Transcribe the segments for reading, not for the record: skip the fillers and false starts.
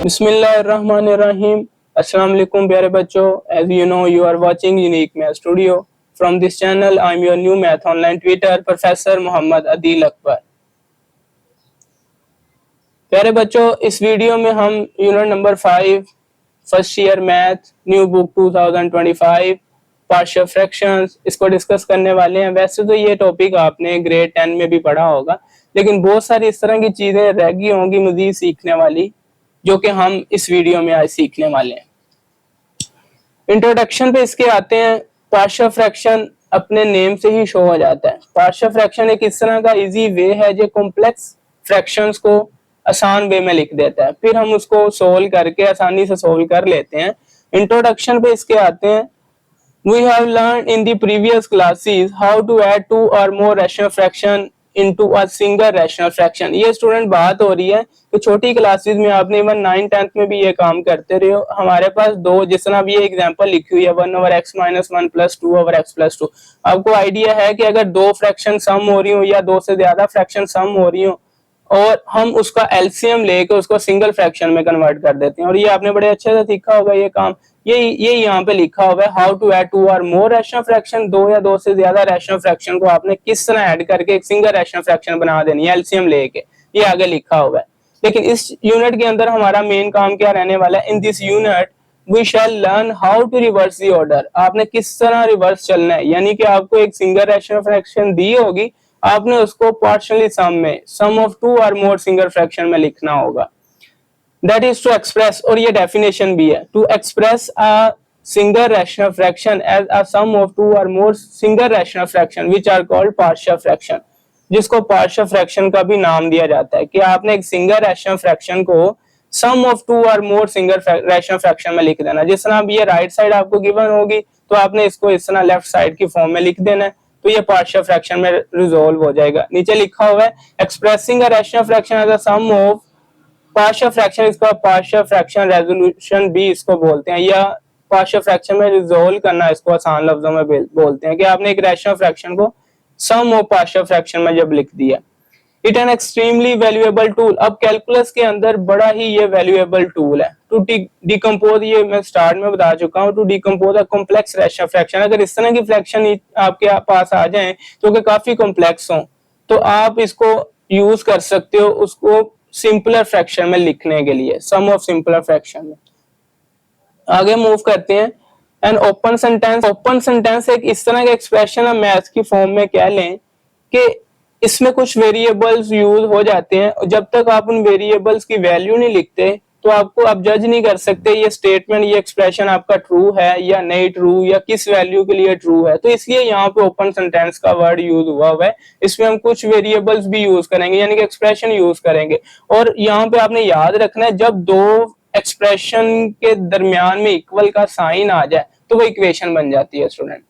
Bismillahirrahmanirrahim. Assalamu alaikum प्यारे बच्चों. As you know, you are watching Unique Math Studio. From this channel, I am your new math online tutor, Professor Muhammad Adil Akbar. प्यारे बच्चों, इस video में हम unit number 5 first year math new book 2025 partial fractions इसको discuss करने वाले हैं. वैसे तो ये टॉपिक आपने ग्रेड 10 में भी पढ़ा होगा, लेकिन बहुत सारी इस तरह की चीजें रह गई होंगी मजीद सीखने वाली, जो कि हम इस वीडियो में आज सीखने वाले हैं. इंट्रोडक्शन पे इसके आते हैं. पार्शियल फ्रैक्शन अपने नेम से ही शो हो जाता है. पार्शियल फ्रैक्शन एक इस तरह का इजी वे है जो कॉम्प्लेक्स फ्रैक्शंस को आसान वे में लिख देता है, फिर हम उसको सोल्व करके आसानी से सोल्व कर लेते हैं. इंट्रोडक्शन पे इसके आते हैं. We have learned in the previous classes how to add two or more rational fraction into a single rational fraction. ये स्टूडेंट बात हो रही है कि छोटी क्लासेस में आपने इवन 9th-10th में भी ये काम करते रहे हो. हमारे पास दो, जिस तरह भी ये एग्जांपल लिखी हुई है 1/x-1 + 2/x+2. आपको आइडिया है कि अगर दो फ्रैक्शन सम हो रही हो या दो से ज्यादा फ्रैक्शन सम हो रही हो और हम उसका एलसीएम लेके उसको सिंगल फ्रैक्शन में कन्वर्ट कर देते हैं, और ये आपने बड़े अच्छे से सीखा होगा ये काम. ये यहाँ पे लिखा हुआ है हाउ टू ऐड टू और मोर रैशनल फ्रैक्शन. दो या दो से ज्यादा रैशनल फ्रैक्शन को आपने किस तरह ऐड करके एक सिंगल रैशनल फ्रैक्शन बना देनी है एलसीएम लेके, ये आगे लिखा हुआ है. लेकिन इस यूनिट के अंदर हमारा मेन काम क्या रहने वाला है. In this unit we shall learn how to reverse the order. आपने किस तरह रिवर्स चलना है, यानी कि आपको एक सिंगल रैशनल फ्रैक्शन दी होगी, आपने उसको पार्शियली सम में सम ऑफ टू और मोर सिंगल फ्रैक्शन में लिखना होगा. दैट इज टू एक्सप्रेस, और ये डेफिनेशन भी है, to express a single rational fraction as a sum of two और more single rational fraction which are called partial fraction, जिसको पार्शियल फ्रैक्शन का भी नाम दिया जाता है. कि आपने एक सिंगल रैशनल फ्रैक्शन को सम ऑफ टू और मोर सिंगल रैशनल फ्रैक्शन में लिख देना. जिस तरह अब ये राइट साइड आपको गिवन होगी तो आपने इसको इस तरह लेफ्ट साइड की फॉर्म में लिख देना है, तो ये पार्शियल फ्रैक्शन में रिजॉल्व हो जाएगा. नीचे लिखा हुआ है expressing a rational fraction as a sum of partial fraction, इसका पार्शियल फ्रैक्शन रेजोल्यूशन भी इसको बोलते हैं, या पार्शियल फ्रैक्शन में रिजॉल्व करना इसको आसान लफ्जों में बोलते हैं. कि आपने एक रैशनल फ्रैक्शन को सम ऑफ पार्शियल फ्रैक्शन में जब लिख दिया. It an extremely valuable tool. अब कैलकुलस के अंदर बड़ा ही ये वैल्यूएबल टूल है. टू डिकम्पोज, ये मैं स्टार्ट में बता चुका हूँ, to decompose a complex rational fraction. अगर इस तरह की फ्रैक्शन आपके पास आ जाए जो कि काफी कॉम्प्लेक्स हो, तो आप इसको यूज कर सकते हो उसको सिंपलर फ्रैक्शन में लिखने के लिए, सम ऑफ सिंपलर फ्रैक्शन में. आगे मूव करते हैं. N open sentence. Open sentence एक इस तरह का एक्सप्रेशन हम मैथ की फॉर्म में कह लें कि इसमें कुछ वेरिएबल्स यूज हो जाते हैं. जब तक आप उन वेरिएबल्स की वैल्यू नहीं लिखते तो आपको आप जज नहीं कर सकते ये स्टेटमेंट, ये एक्सप्रेशन आपका ट्रू है या नहीं ट्रू, या किस वैल्यू के लिए ट्रू है. तो इसलिए यहाँ पे ओपन सेंटेंस का वर्ड यूज हुआ है. इसमें हम कुछ वेरिएबल्स भी यूज करेंगे, यानी कि एक्सप्रेशन यूज करेंगे. और यहाँ पे आपने याद रखना है, जब दो एक्सप्रेशन के दरमियान में इक्वल का साइन आ जाए तो वो इक्वेशन बन जाती है student.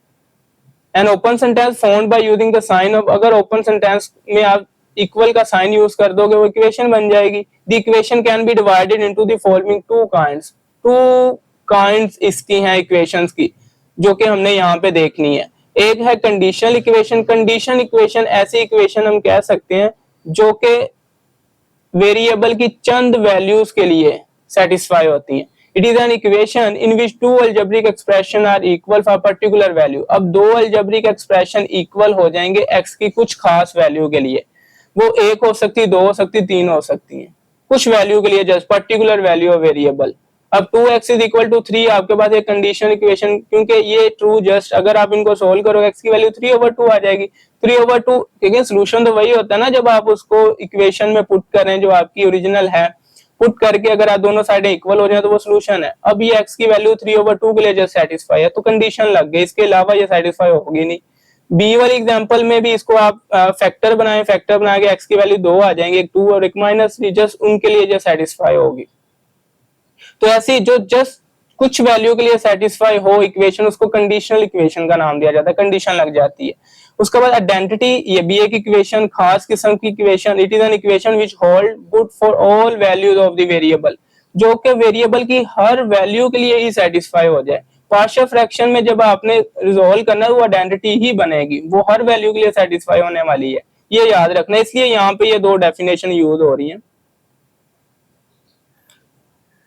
An open sentence found by using the sign of, अगर ओपन सेंटेंस में आप इक्वल का साइन यूज कर दोगे वो इक्वेशन बन जाएगी. The equation can be divided into the following two kinds. Two kinds इसकी हैं इक्वेशंस की, जो कि हमने यहाँ पे देखनी है. एक है कंडीशनल इक्वेशन. कंडीशन इक्वेशन ऐसी इक्वेशन हम कह सकते हैं जो कि वेरिएबल की चंद वैल्यूज के लिए सेटिस्फाई होती हैं. It is an equation in which two algebraic expression are equal for a particular value. अब दो algebraic expression equal हो जाएंगे x की कुछ खास वैल्यू के लिए. वो एक हो सकती, दो हो सकती, तीन हो सकती है, कुछ वैल्यू के लिए, just particular value of variable. अब 2x = 3 आपके पास एक कंडीशन इक्वेशन, क्योंकि ये ट्रू जस्ट अगर आप इनको सोल्व करोगे x की वैल्यू 3/2 आ जाएगी. 3/2 क्योंकि सोल्यूशन तो वही होता है ना जब आप उसको इक्वेशन में पुट करें जो आपकी ओरिजिनल है, पुट करके अगर आप दोनों साइडें इक्वल हो जाए तो वो सोल्यूशन है. अब ये x की वैल्यू 3/2 के लिए जस्ट सेटिस्फाई है, तो कंडीशन लग गई. इसके अलावा ये सेटिस्फाई होगी नहीं. बी वाली एग्जांपल में भी इसको आप फैक्टर बनाएं, फैक्टर बना के x की वैल्यू 2 आ जाएंगे, एक 2 और एक -3, जस्ट उनके लिए जो सेटिस्फाई होगी. तो ऐसी जो जस्ट कुछ वैल्यू के लिए सेटिस्फाई हो इक्वेशन, उसको कंडीशनल इक्वेशन का नाम दिया जाता है, कंडीशन लग जाती है. उसके बाद आइडेंटिटी, ये भी एक इक्वेशन, खास किस्म की equation. It is an equation which hold good for all values of the variable, जो कि वेरिएबल की हर वैल्यू के लिए ही सेटिस्फाई हो जाए. पार्शियल फ्रैक्शन में जब आपने रिजॉल्व करना है वो आइडेंटिटी ही बनेगी, वो हर वैल्यू के लिए सेटिस्फाई होने वाली है, ये याद रखना. इसलिए यहाँ पे ये दो डेफिनेशन यूज हो रही हैं.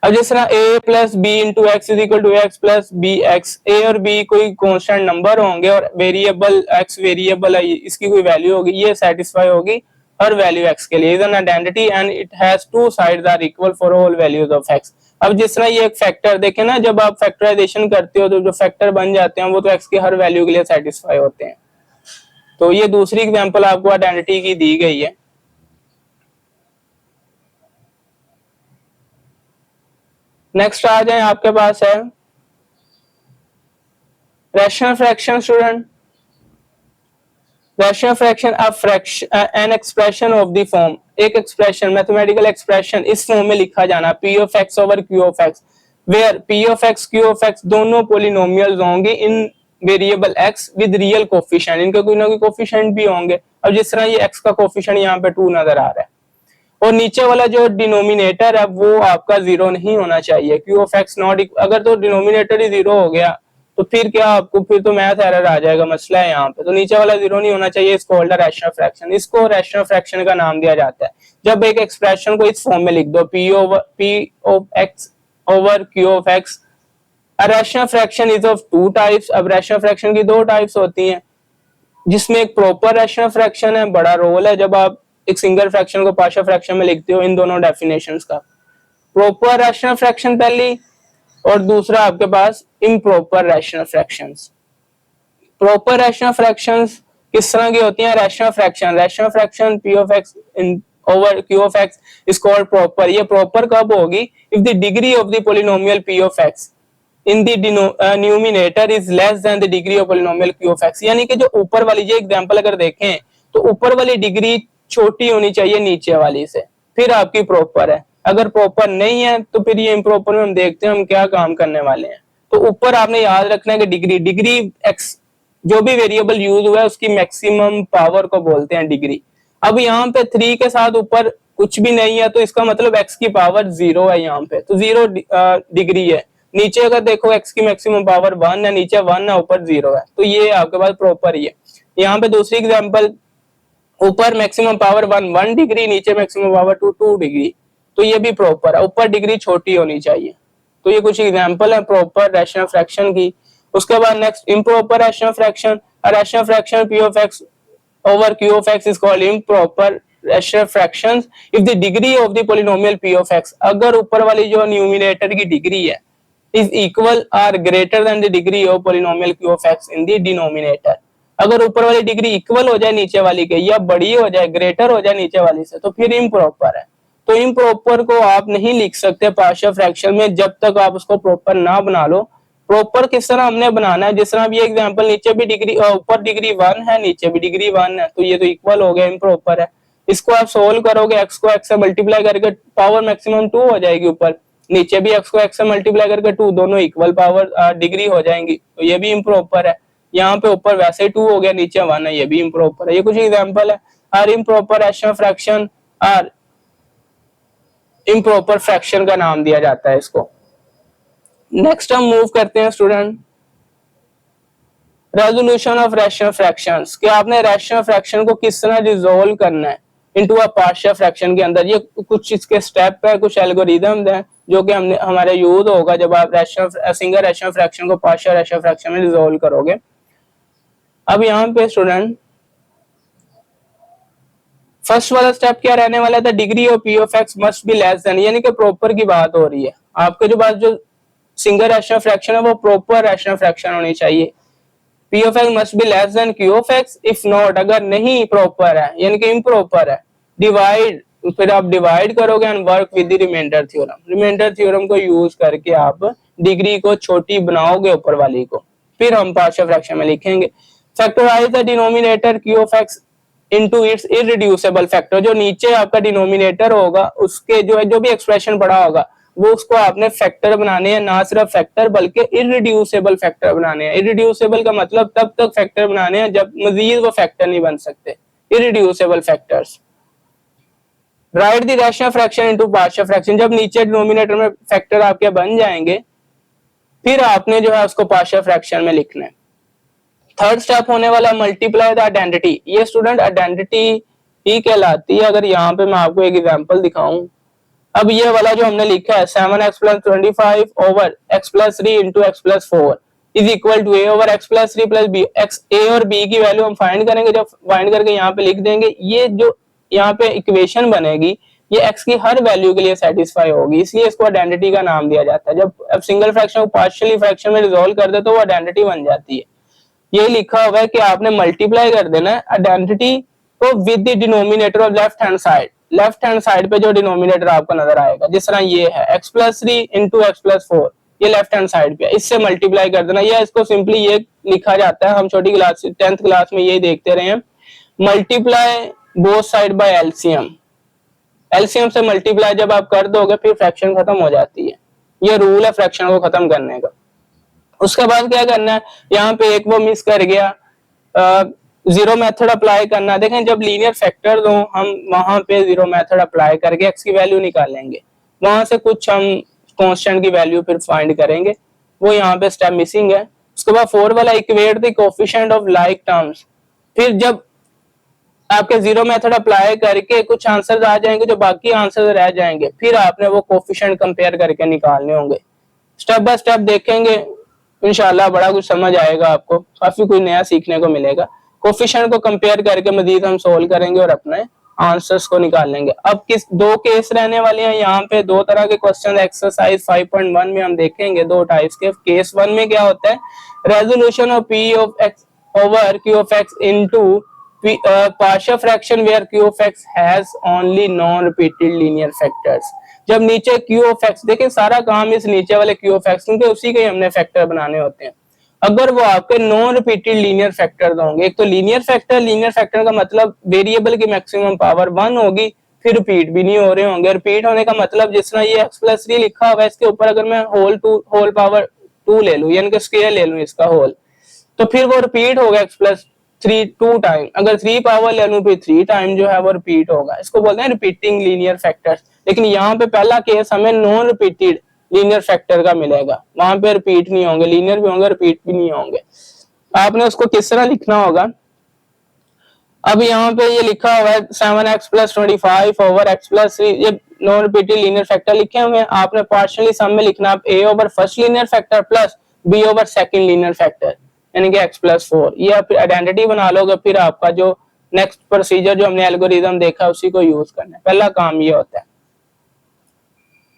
अब जिस तरह a plus B into x is equal to x plus B x, A और बी कोई कॉन्स्टेंट नंबर होंगे और वेरिएबल एक्स वेरिएबल है, इसकी कोई वैल्यू होगी, ये सेटिस्फाई होगी हर वैल्यू एक्स के लिए, is an identity and it has two sides are equal for all values of x. अब जिस तरह ये एक फैक्टर देखे ना, जब आप फैक्टराइजेशन करते हो तो जो फैक्टर बन जाते हैं वो तो एक्स की हर वैल्यू के लिए सेटिस्फाई होते हैं। तो ये दूसरी एग्जांपल आपको आइडेंटिटी की दी गई है। नेक्स्ट आ जाए, आपके पास है rational fraction student. Rational fraction a fraction an expression of the form, एक एक्सप्रेशन मैथमेटिकल एक्सप्रेशन इस फॉर्म में लिखा जाना p of x over q of x, where p of x q of x दोनों पोलिनोमियल्स होंगे in variable x with real coefficient, इनके कोई ना कोई कोफिशिएंट भी होंगे। अब जिस तरह ये x का कोफिशिएंट यहाँ पे 2 नजर आ रहा है और नीचे वाला जो डिनोमिनेटर है वो आपका 0 नहीं होना चाहिए, q ऑफ x नॉट, अगर तो डिनोमिनेटर ही 0 हो गया तो फिर क्या आपको, फिर तो मैथ एरर आ जाएगा, मसला है यहाँ पे। तो नीचे वाला 0 नहीं होना चाहिए, इसको कॉल्ड रैशनल फ्रैक्शन, इसको रैशनल फ्रैक्शन का नाम दिया जाता है। जब एक एक्सप्रेशन को इस फॉर्म में लिख दो p of x over q of x, rational fraction is of 2 types. अब रैशनल फ्रैक्शन की 2 टाइप्स होती हैं, जिसमें एक प्रॉपर रैशनल फ्रैक्शन है, बड़ा रोल है जब आप एक सिंगल फ्रैक्शन को पार्शियल फ्रैक्शन में लिखते हो, इन दोनों डेफिनेशंस का। प्रॉपर रैशनल फ्रैक्शन पहली, और दूसरा आपके पास improper rational fractions. Proper rational fractions किस तरह की होती हैं? Rational fraction p of x over q of x is called proper. ये प्रॉपर कब होगी? If the degree of the polynomial p of x in the numerator is less than the degree of polynomial q of x, यानी कि जो ऊपर वाली, ये example अगर देखें तो ऊपर वाली डिग्री छोटी होनी चाहिए नीचे वाली से, फिर आपकी प्रॉपर है। अगर प्रॉपर नहीं है तो फिर ये इम्प्रॉपर में हम देखते हैं हम क्या काम करने वाले हैं। तो ऊपर आपने याद रखना है कि डिग्री एक्स जो भी वेरिएबल यूज हुआ है उसकी मैक्सिमम पावर को बोलते हैं डिग्री। अब यहाँ पे 3 के साथ ऊपर कुछ भी नहीं है तो इसका मतलब x की पावर 0 है, यहाँ पे तो 0 डिग्री है। नीचे अगर देखो x की मैक्सिमम पावर 1 है, नीचे 1 है, ऊपर 0 है, तो ये आपके पास प्रॉपर ही है। यहाँ पे दूसरी एग्जाम्पल, ऊपर मैक्सिमम पावर 1 डिग्री, नीचे मैक्सिमम पावर 2 डिग्री, तो ये भी प्रॉपर है, ऊपर डिग्री छोटी होनी चाहिए। तो ये कुछ एग्जांपल है प्रॉपर रैशनल फ्रैक्शन की। उसके बाद next improper rational fraction, rational fraction p of x over q of x is called improper rational fractions if the degree of the polynomial p of x, अगर ऊपर वाली जो numerator की degree है is equal or greater than the degree of polynomial q of x in the denominator. अगर ऊपर वाली degree equal हो जाए नीचे वाली के, या बड़ी हो जाए, ग्रेटर हो जाए नीचे वाली से, तो फिर इम्प्रॉपर है। तो इम्प्रॉपर को आप नहीं लिख सकते पार्शियल फ्रैक्शन में जब तक आप उसको प्रॉपर ना बना लो। प्रॉपर किस तरह हमने बनाना है, जिस तरह ये एग्जांपल, नीचे भी डिग्री, ऊपर डिग्री 1 है, नीचे भी डिग्री 1 है, तो ये तो इक्वल हो गया, इम्प्रॉपर है। इसको आप सोल्व करोगे, x को x से मल्टीप्लाई करके पावर मैक्सिमम 2 हो जाएगी ऊपर, नीचे भी x को x से मल्टीप्लाई करके 2, दोनों इक्वल पावर डिग्री हो जाएंगी, तो ये भी इम्प्रॉपर है। यहाँ पे ऊपर वैसे 2 हो गया, नीचे 1 है, ये भी इम्प्रॉपर है। ये कुछ एग्जांपल है। Or improper rational fraction or improper fraction का नाम दिया जाता है इसको। नेक्स्ट हम मूव करते हैं student, resolution of rational fractions, कि आपने रैशनल फ्रैक्शन को किस तरह रिजोल्व करना है इनटू अ पार्शियल फ्रैक्शन के अंदर। ये कुछ इसके स्टेप है, कुछ एल्गोरिथम्स हैं जो कि हमने हमारे यूज होगा जब आप सिंगल रैशनल फ्रैक्शन को पार्शियल रैशनल फ्रैक्शन में रिजोल्व करोगे। अब यहाँ पे स्टूडेंट फर्स्ट वाला स्टेप क्या रहने वाला था? Degree of p of x must be less than, यानी कि प्रॉपर की बात हो रही है। आपके जो पास जो सिंगल रैशनल फ्रैक्शन है वो प्रॉपर रैशनल फ्रैक्शन होनी चाहिए। p of x must be less than q of x, if not, अगर नहीं प्रॉपर है यानी कि इम्प्रॉपर है, डिवाइड, फिर आप डिवाइड करोगे and work with the remainder theorem. Remainder theorem को यूज करके आप डिग्री को छोटी बनाओगे ऊपर वाली को, फिर हम पार्शियल फ्रैक्शन में लिखेंगे। Factorize the denominator q of x into its irreducible factor, जो नीचे आपका डिनोमिनेटर होगा उसके जो भी एक्सप्रेशन पड़ा होगा वो उसको आपने फैक्टर बनाने हैं, ना सिर्फ फैक्टर बल्कि इररिड्यूसिबल फैक्टर बनाने हैं। इररिड्यूसिबल का मतलब तब तक फैक्टर बनाने हैं जब मजीद वो फैक्टर नहीं बन सकते, irreducible factors. Right the rational fraction into partial fraction, जब नीचे डिनोमिनेटर में फैक्टर आपके बन जाएंगे फिर आपने जो है उसको पार्शियल फ्रैक्शन में लिखना है। थर्ड स्टेप होने वाला मल्टीप्लाई द आइडेंटिटी। ये स्टूडेंट आइडेंटिटी ही कहलाती है। अगर यहाँ पे मैं आपको एक एग्जांपल दिखाऊं, अब ये वाला जो हमने लिखा है 7x plus 25 over x plus 3 into x plus 4 is equal to a over x plus 3 plus b। x a और b की वैल्यू हम फाइंड करेंगे, जब फाइंड करके यहाँ पे लिख देंगे, ये जो यहाँ पे इक्वेशन बनेगी ये x की हर वैल्यू के लिए सेटिस्फाई होगी, इसलिए इसको आइडेंटिटी का नाम दिया जाता है। जब अब सिंगल फ्रैक्शन को पार्शियली फ्रैक्शन में रिजोल्व कर दे तो वो आइडेंटिटी बन जाती है। ये लिखा हुआ है कि आपने मल्टीप्लाई कर देना है आइडेंटिटी को with the denominator of left hand side. Left hand side पे जो डिनोमिनेटर आपको नजर आएगा, जिस तरह ये है x plus 3 into x plus 4, ये लेफ्ट हैंड साइड पे, इससे मल्टीप्लाई कर देना। या इसको सिंपली ये लिखा जाता है, हम छोटी क्लास 10th क्लास में ये देखते रहे हैं, multiply both side by LCM. LCM से मल्टीप्लाई जब आप कर दोगे फिर फ्रैक्शन खत्म हो जाती है। ये रूल है फ्रैक्शन को खत्म करने का। उसके बाद क्या करना है, यहाँ पे एक वो मिस कर गया, जीरो मेथड अप्लाई करना। देखें जब लीनियर फैक्टर हो हम वहां पे जीरो मेथड अप्लाई करके एक्स की वैल्यू निकालेंगे, वहां से कुछ हम कांस्टेंट की वैल्यू फिर फाइंड करेंगे, वो यहाँ पे स्टेप मिसिंग है। उसके बाद 4 वाला equate the coefficient of like terms. फिर जब आपके जीरो मेथड अप्लाई करके कुछ आंसर्स आ जाएंगे, जो बाकी आंसर्स रह जाएंगे, फिर आपने वो कोएफिशिएंट कंपेयर करके निकालने होंगे। स्टेप बाय स्टेप देखेंगे, इंशाल्लाह बड़ा कुछ समझ आएगा आपको, काफी कुछ नया सीखने को मिलेगा। कोएफिशिएंट को कंपेयर करके मजीद हम सोल्व करेंगे और अपने आंसर्स को निकाल लेंगे। अब किस दो केस रहने वाले हैं यहाँ पे, दो तरह के क्वेश्चन एक्सरसाइज 5.1 में हम देखेंगे दो टाइप्स के। केस 1 में क्या होता है, resolution of p of x over q of x into partial fraction where q of x has only non repeated linear factors। जब नीचे q of x, देखिए सारा काम इस नीचे वाले q of x, क्योंकि उसी के हमने फैक्टर बनाने होते हैं। अगर वो आपके नॉन रिपीटेड लीनियर फैक्टर होंगे, एक तो लीनियर फैक्टर का मतलब वेरिएबल की मैक्सिमम पावर 1 होगी, फिर रिपीट भी नहीं हो रहे होंगे। रिपीट होने का मतलब जिस तरह ये x प्लस 3 लिखा हुआ है, इसके ऊपर अगर मैं होल पावर 2 ले लूं, यानी कि स्क्वायर ले लूं इसका होल, तो फिर वो रिपीट होगा x प्लस 3 2 टाइम। अगर 3 पावर ले लूं फिर 3 टाइम जो है वो रिपीट होगा, इसको बोलते हैं रिपीटिंग लीनियर फैक्टर्स। लेकिन यहाँ पे पहला केस हमें नॉन रिपीटेड लीनियर फैक्टर का मिलेगा, वहां पे रिपीट नहीं होंगे, लीनियर भी होंगे रिपीट भी नहीं होंगे। आपने उसको किस तरह लिखना होगा, अब यहाँ पे ये लिखा हुआ है 7x plus 25 over x plus 3, ये नॉन रिपीटेड लीनियर फैक्टर लिखे हुए हैं। आपने पार्शियली सम में लिखना है a over first linear factor plus b over second linear factor, यानी कि x प्लस 4। ये आप आइडेंटिटी बना लोगे, फिर आपका जो नेक्स्ट प्रोसीजर जो हमने एल्गोरिथम देखा उसी को यूज करना है। पहला काम ये होता है।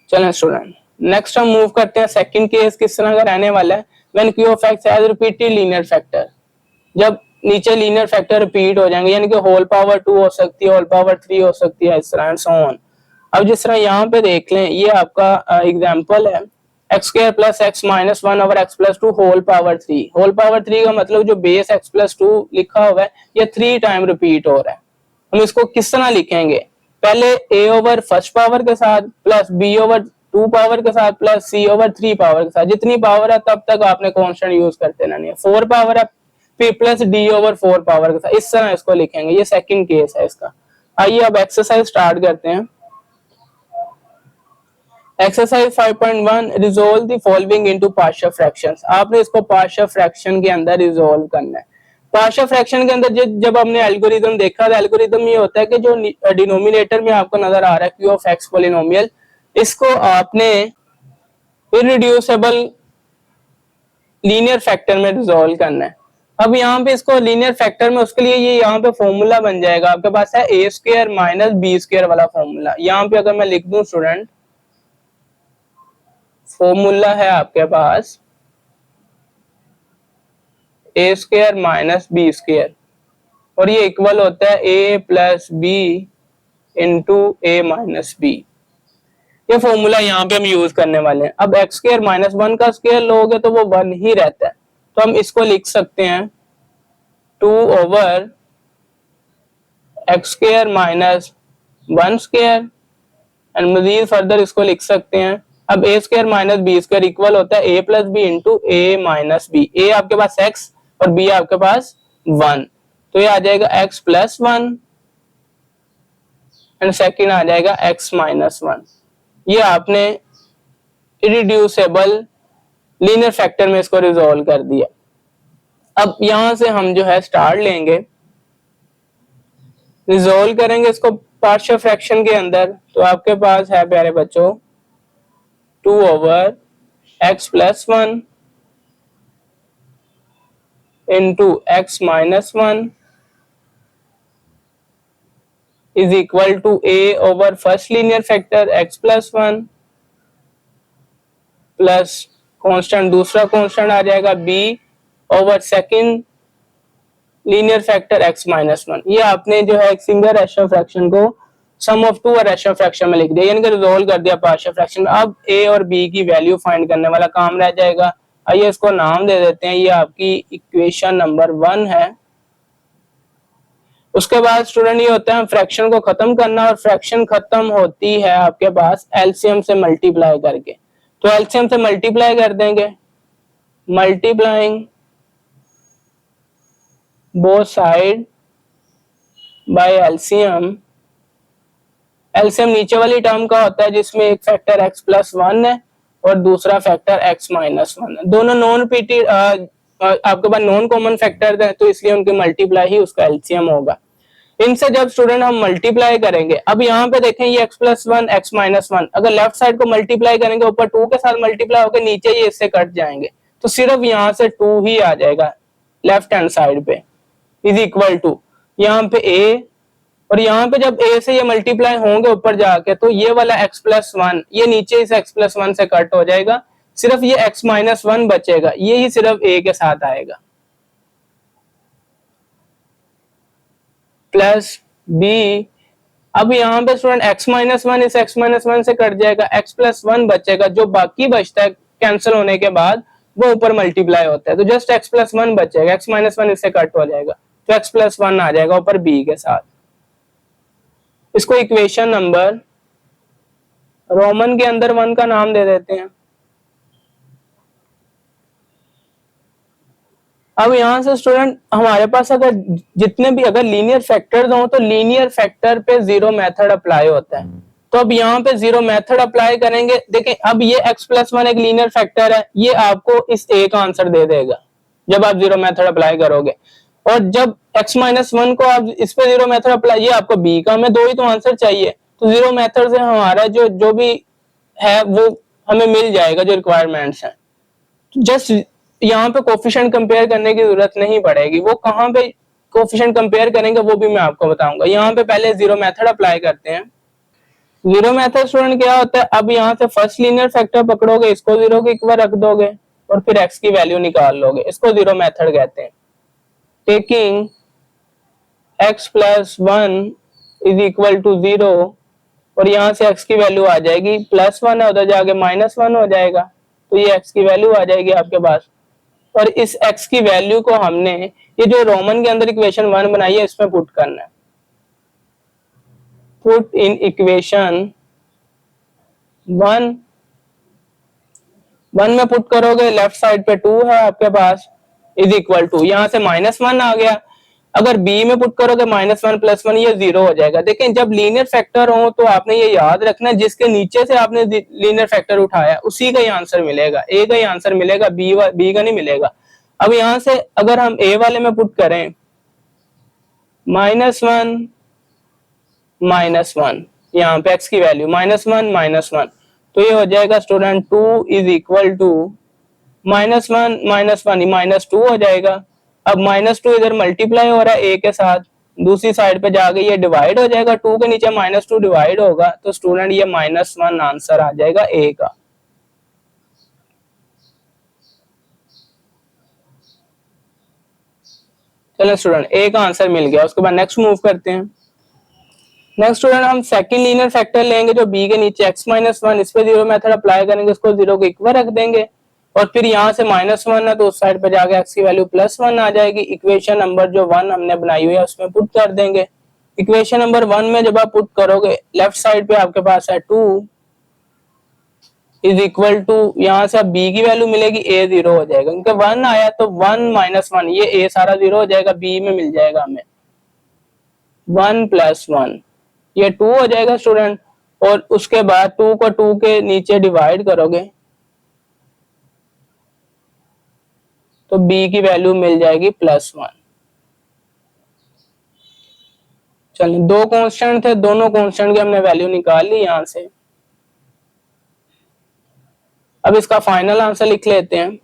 चलें स्टूडेंट, नेक्स्ट हम मूव करते हैं। सेकंड केस किस तरह का रहने वाला है, when q of x has repeated linear factor. जब नीचे लीनियर फैक्टर रिपीट हो जाएंगे, यानी कि होल पावर 2 हो सकती है, होल पावर 3 हो सकती है, इस तरह एंड सो ऑन। अब जिस तरह यहाँ पे देख लें, ये आपका एग्जांपल है x square plus x minus 1 over x plus 2 whole power 3। Whole power 3 का मतलब जो बेस x प्लस 2 लिखा हुआ है ये 3 टाइम रिपीट हो रहा है। हम इसको किस तरह लिखेंगे, पहले a ओवर फर्स्ट पावर के साथ प्लस b ओवर 2 पावर के साथ प्लस c ओवर 3 पावर के साथ। जितनी पावर है तब तक आपने कांस्टेंट यूज करते रहना है। 4 पावर है फिर प्लस d ओवर 4 पावर के साथ, इस तरह इसको लिखेंगे। ये सेकंड केस है इसका। आइए अब एक्सरसाइज स्टार्ट करते हैं। Exercise 5.1 resolve the following into partial fractions. आपने इसको पार्शियल फ्रैक्शन के अंदर रिजोल्व करना है। पार्शियल फ्रैक्शन के अंदर जब हमने एल्गोरिथम देखा, तो एल्गोरिथम ये होता है कि जो डिनोमिनेटर में आपको नजर आ रहा है q ऑफ x पॉलिनोमियल, इसको आपने इररिड्यूसिबल लीनियर फैक्टर में रिजोल्व करना है। अब यहाँ पे इसको लीनियर फैक्टर में, उसके लिए ये यहाँ पे फॉर्मूला बन जाएगा आपके पास है a square minus b square वाला फॉर्मूला। यहाँ पे अगर मैं लिख दूं स्टूडेंट, फॉर्मूला है आपके पास a square minus b square, और ये इक्वल होता है a plus b into a minus b। ये फॉर्मूला यहाँ पे हम यूज करने वाले हैं। अब x स्क्वायर माइनस 1 का स्क्वायर लोगे तो वो 1 ही रहता है, तो हम इसको लिख सकते हैं 2 over x square minus 1 square, and मजीद फर्दर इसको लिख सकते हैं। अब a square minus b square equal होता है a plus b into a minus b। a आपके पास x और b आपके पास 1, तो ये आ जाएगा x प्लस 1 एंड सेकेंड आ जाएगा x माइनस 1। ये आपने इररिड्यूसिबल लीनियर फैक्टर में इसको रिजोल्व कर दिया। अब यहां से हम जो है स्टार्ट लेंगे, रिजोल्व करेंगे इसको पार्शियल फ्रैक्शन के अंदर। तो आपके पास है प्यारे बच्चों 2/x+1 into x-1 is equal to a/, first linear factor x+1 plus constant, दूसरा कांस्टेंट आ जाएगा b/, second linear factor x-1। ये आपने जो है एक सिंगल रैशनल फ्रैक्शन को सम ऑफ टू रैशनल फ्रैक्शन में लिख दिया, यानी कि रिजोल्व कर दिया पार्शियल फ्रैक्शन। अब a और b की वैल्यू फाइंड करने वाला काम रह जाएगा। आइए इसको नाम दे देते हैं, ये आपकी इक्वेशन नंबर 1 है। उसके बाद स्टूडेंट ये होता है फ्रैक्शन को खत्म करना, और फ्रैक्शन खत्म होती है आपके पास एलसीएम से मल्टीप्लाई करके। तो एलसीएम से मल्टीप्लाई कर देंगे, multiplying both side by LCM. LCM नीचे वाली टर्म का होता है जिसमें एक फैक्टर x+1 है और दूसरा फैक्टर x-1 है। दोनों नॉन रिपीटेड, आपके पास नॉन कॉमन फैक्टर है, तो इसलिए उनके मल्टीप्लाई ही उसका एलसीएम होगा। इनसे जब स्टूडेंट हम मल्टीप्लाई करेंगे, अब यहाँ पे देखें ये x+1 x-1, अगर लेफ्ट साइड को मल्टीप्लाई करेंगे ऊपर 2 के साथ मल्टीप्लाई होकर नीचे ये इससे कट जाएंगे, तो सिर्फ यहाँ से 2 ही आ जाएगा लेफ्ट हैंड साइड पे, इज इक्वल टू यहाँ पे a, और यहाँ पे जब a से ये मल्टीप्लाई होंगे ऊपर जाके, तो ये वाला x+1 ये नीचे इस x+1 से कट हो जाएगा, सिर्फ ये x-1 बचेगा, ये ही सिर्फ a के साथ आएगा, प्लस b। अब यहाँ पे स्टूडेंट x-1 इस x-1 से कट जाएगा, x+1 बचेगा, जो बाकी बचता है कैंसिल होने के बाद वो ऊपर मल्टीप्लाई होता है, तो जस्ट x+1 बचेगा, x-1 इससे कट हो जाएगा, तो x+1 आ जाएगा ऊपर b के साथ। इसको इक्वेशन नंबर रोमन के अंदर 1 का नाम दे देते हैं। अब यहां से स्टूडेंट हमारे पास अगर जितने भी अगर लीनियर फैक्टर्स हो तो लीनियर फैक्टर पे जीरो मेथड अप्लाई होता है, तो अब यहाँ पे जीरो मेथड अप्लाई करेंगे। देखें अब ये x+1 एक लीनियर फैक्टर है, ये आपको इस a का आंसर दे देगा जब आप जीरो मेथड अप्लाई करोगे, और जब x-1 को आप इस पे जीरो मेथड अप्लाई, ये आपको b का, हमें 2 ही तो आंसर चाहिए, तो जीरो मेथड से हमारा जो भी है वो हमें मिल जाएगा जो रिक्वायरमेंट्स हैं। जस्ट यहाँ पे कोफिशिएंट कंपेयर करने की जरूरत नहीं पड़ेगी, वो कहाँ पे कोफिशिएंट कंपेयर करेंगे वो भी मैं आपको बताऊंगा। यहाँ पे पहले जीरो मेथड अप्लाई करते हैं। जीरो मेथड स्टूडेंट क्या होता है, अब यहाँ से फर्स्ट लीनियर फैक्टर पकड़ोगे, इसको जीरो के इक्वल रख दोगे और फिर x की वैल्यू निकाल लोगे, इसको जीरो मेथड कहते हैं। Taking x+1 is equal to 0, और यहाँ से x की वैल्यू आ जाएगी +1 है, उधर जाके -1 हो जाएगा, तो ये x की वैल्यू आ जाएगी आपके पास। और इस x की वैल्यू को हमने ये जो रोमन के अंदर इक्वेशन 1 बनाई है इसमें पुट करना है। पुट इन इक्वेशन 1 में पुट करोगे, लेफ्ट साइड पे 2 है आपके पास, इज इक्वल टू यहाँ से -1 आ गया। अगर b में पुट करोगे -1 + 1 ये 0 हो जाएगा। देखें जब लीनियर फैक्टर हो तो आपने ये याद रखना है, जिसके नीचे से आपने लीनियर फैक्टर उठाया उसी का ही आंसर मिलेगा, a का ही आंसर मिलेगा, b का नहीं मिलेगा। अब यहां से अगर हम a वाले में पुट करें -1 यहाँ पे x की वैल्यू -1 तो ये हो जाएगा स्टूडेंट 2 इज इक्वल टू -1 -2 हो जाएगा। अब -2 इधर मल्टीप्लाई हो रहा है a के साथ, दूसरी साइड पे जाके ये डिवाइड हो जाएगा, 2 के नीचे -2 डिवाइड होगा, तो स्टूडेंट ये -1 आंसर आ जाएगा a का। चलो स्टूडेंट a का आंसर मिल गया। उसके बाद नेक्स्ट मूव करते हैं। नेक्स्ट स्टूडेंट हम सेकंड लीनियर फैक्टर लेंगे जो b के नीचे x-1, इस पे जीरो मेथड अप्लाई करेंगे, उसको 0 के इक्वल रख देंगे, और फिर यहाँ से -1 है तो उस साइड पे जाके x की वैल्यू +1 आ जाएगी। इक्वेशन नंबर जो 1 हमने बनाई हुई है उसमें पुट कर देंगे। इक्वेशन नंबर 1 में जब आप पुट करोगे, लेफ्ट साइड पे आपके पास है 2 इज इक्वल टू, यहाँ से अब b की वैल्यू मिलेगी, a 0 हो जाएगा क्योंकि 1 आया, तो 1 - 1 ये a सारा 0 हो जाएगा, b में मिल जाएगा हमें 1 + 1 ये 2 हो जाएगा स्टूडेंट, और उसके बाद 2 को 2 के नीचे डिवाइड करोगे तो b की वैल्यू मिल जाएगी +1। चलिए, दो कांस्टेंट थे, दोनों कांस्टेंट की हमने वैल्यू निकाल ली यहाँ से। अब इसका फाइनल आंसर लिख लेते हैं।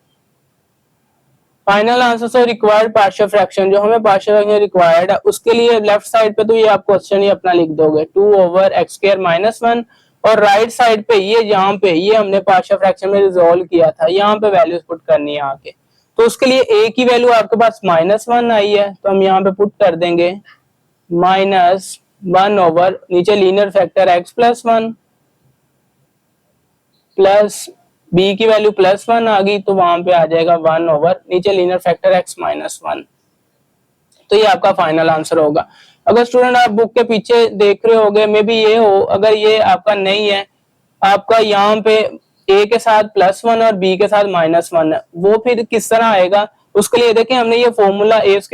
Final answer so required partial fraction, जो हमें पार्शियल फ्रैक्शन रिक्वायर्ड है उसके लिए लेफ्ट साइड पे तो ये आप क्वेश्चन ही अपना लिख दोगे 2/x²-1, और राइट साइड पे ये यहाँ पे ये हमने पार्शियल फ्रैक्शन में रिजोल्व किया था, यहाँ पे वैल्यूज पुट करनी है आके। तो उसके लिए a की वैल्यू आपके पास -1 आई है, तो हम यहाँ पे पुट कर देंगे -1/, नीचे linear factor x+1 plus b की वैल्यू +1 आ गई, तो वहां पे आ जाएगा 1/, नीचे लीनियर फैक्टर x-1। तो ये आपका फाइनल आंसर होगा। अगर स्टूडेंट आप बुक के पीछे देख रहे होगे, मे बी ये हो, अगर ये आपका नहीं है, आपका यहाँ पे a के साथ +1 और b के साथ -1 है, वो फिर किस तरह आएगा, उसके लिए देखिए हमने ये formula a² -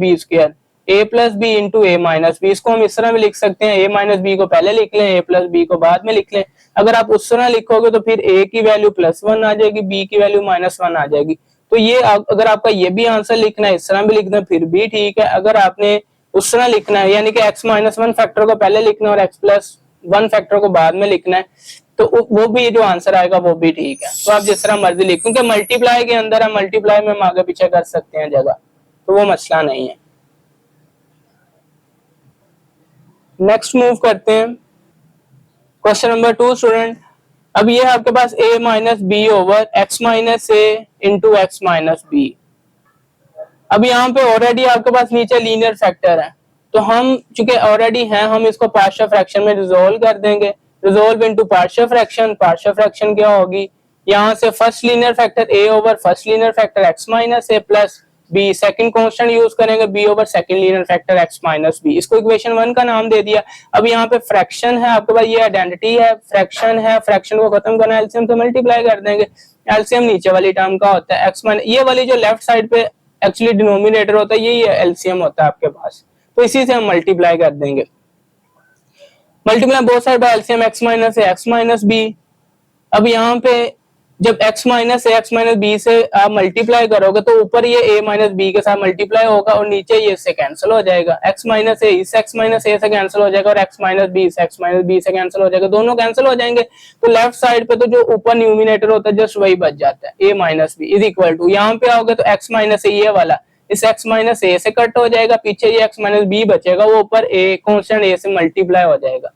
b², a + b × a - b, इसको हम इस तरह भी लिख सकते हैं, a - b को पहले लिख लें, a + b को बाद में लिख लें। अगर आप उस तरह लिखोगे तो फिर a की वैल्यू +1 आ जाएगी, b की वैल्यू -1 आ जाएगी। तो ये अगर आपका ये भी आंसर लिखना है, इस तरह भी लिखना है, फिर भी ठीक है। अगर आपने उस तरह लिखना है, यानी कि x-1 फैक्टर को पहले लिखना है और x+1 फैक्टर को बाद में लिखना है, तो वो भी जो आंसर आएगा वो भी ठीक है। तो आप जिस तरह मर्जी लिख, क्योंकि मल्टीप्लाई के अंदर है, मल्टीप्लाई में हम आगे पीछे कर सकते हैं जगह, तो वो मसला नहीं है। नेक्स्ट मूव करते हैं क्वेश्चन नंबर 2 स्टूडेंट। अब ये आपके पास a - b/x - a × x - b। अब यहाँ पे ऑलरेडी आपके पास नीचे लीनियर फैक्टर है, तो हम चूंकि ऑलरेडी हैं, हम इसको पार्शियल फ्रैक्शन में रिजोल्व कर देंगे। Resolve into partial fraction, partial fraction क्या होगी, यहाँ से फर्स्ट लीनियर फैक्टर a/फर्स्ट linear factor x - a plus b, second constant use करेंगे b/सेकंड लीनियर फैक्टर x - b, इसको इक्वेशन 1 का नाम दे दिया। अब यहाँ पे फ्रैक्शन है आपके पास, ये आइडेंटिटी है, फ्रैक्शन है, फ्रैक्शन को खत्म करना है, एलसीएम से मल्टीप्लाई कर देंगे। एलसीएम नीचे वाली टर्म का होता है x, ये वाली जो लेफ्ट साइड पे एक्चुअली डिनोमिनेटर होता है, यही एलसीएम होता है आपके पास, तो इसी से हम मल्टीप्लाई कर देंगे। Multiply both side by LCM x - a x - b। अब यहाँ पे जब x - b से आप मल्टीप्लाई करोगे तो ऊपर ये a - b के साथ मल्टीप्लाई होगा और नीचे ये इससे कैंसिल हो जाएगा। x - a इस x - a से कैंसिल हो जाएगा और x - b इस x - b से कैंसिल हो जाएगा, दोनों कैंसिल हो जाएंगे। तो लेफ्ट साइड पे तो जो ऊपर न्यूमिनेटर होता है जस्ट वही बच जाता है, a - b is equal to, यहाँ पे आओगे तो x - a ये वाला इस x - a से कट हो जाएगा, पीछे ये x - b बचेगा, वो ऊपर a कांस्टेंट a से मल्टीप्लाई हो जाएगा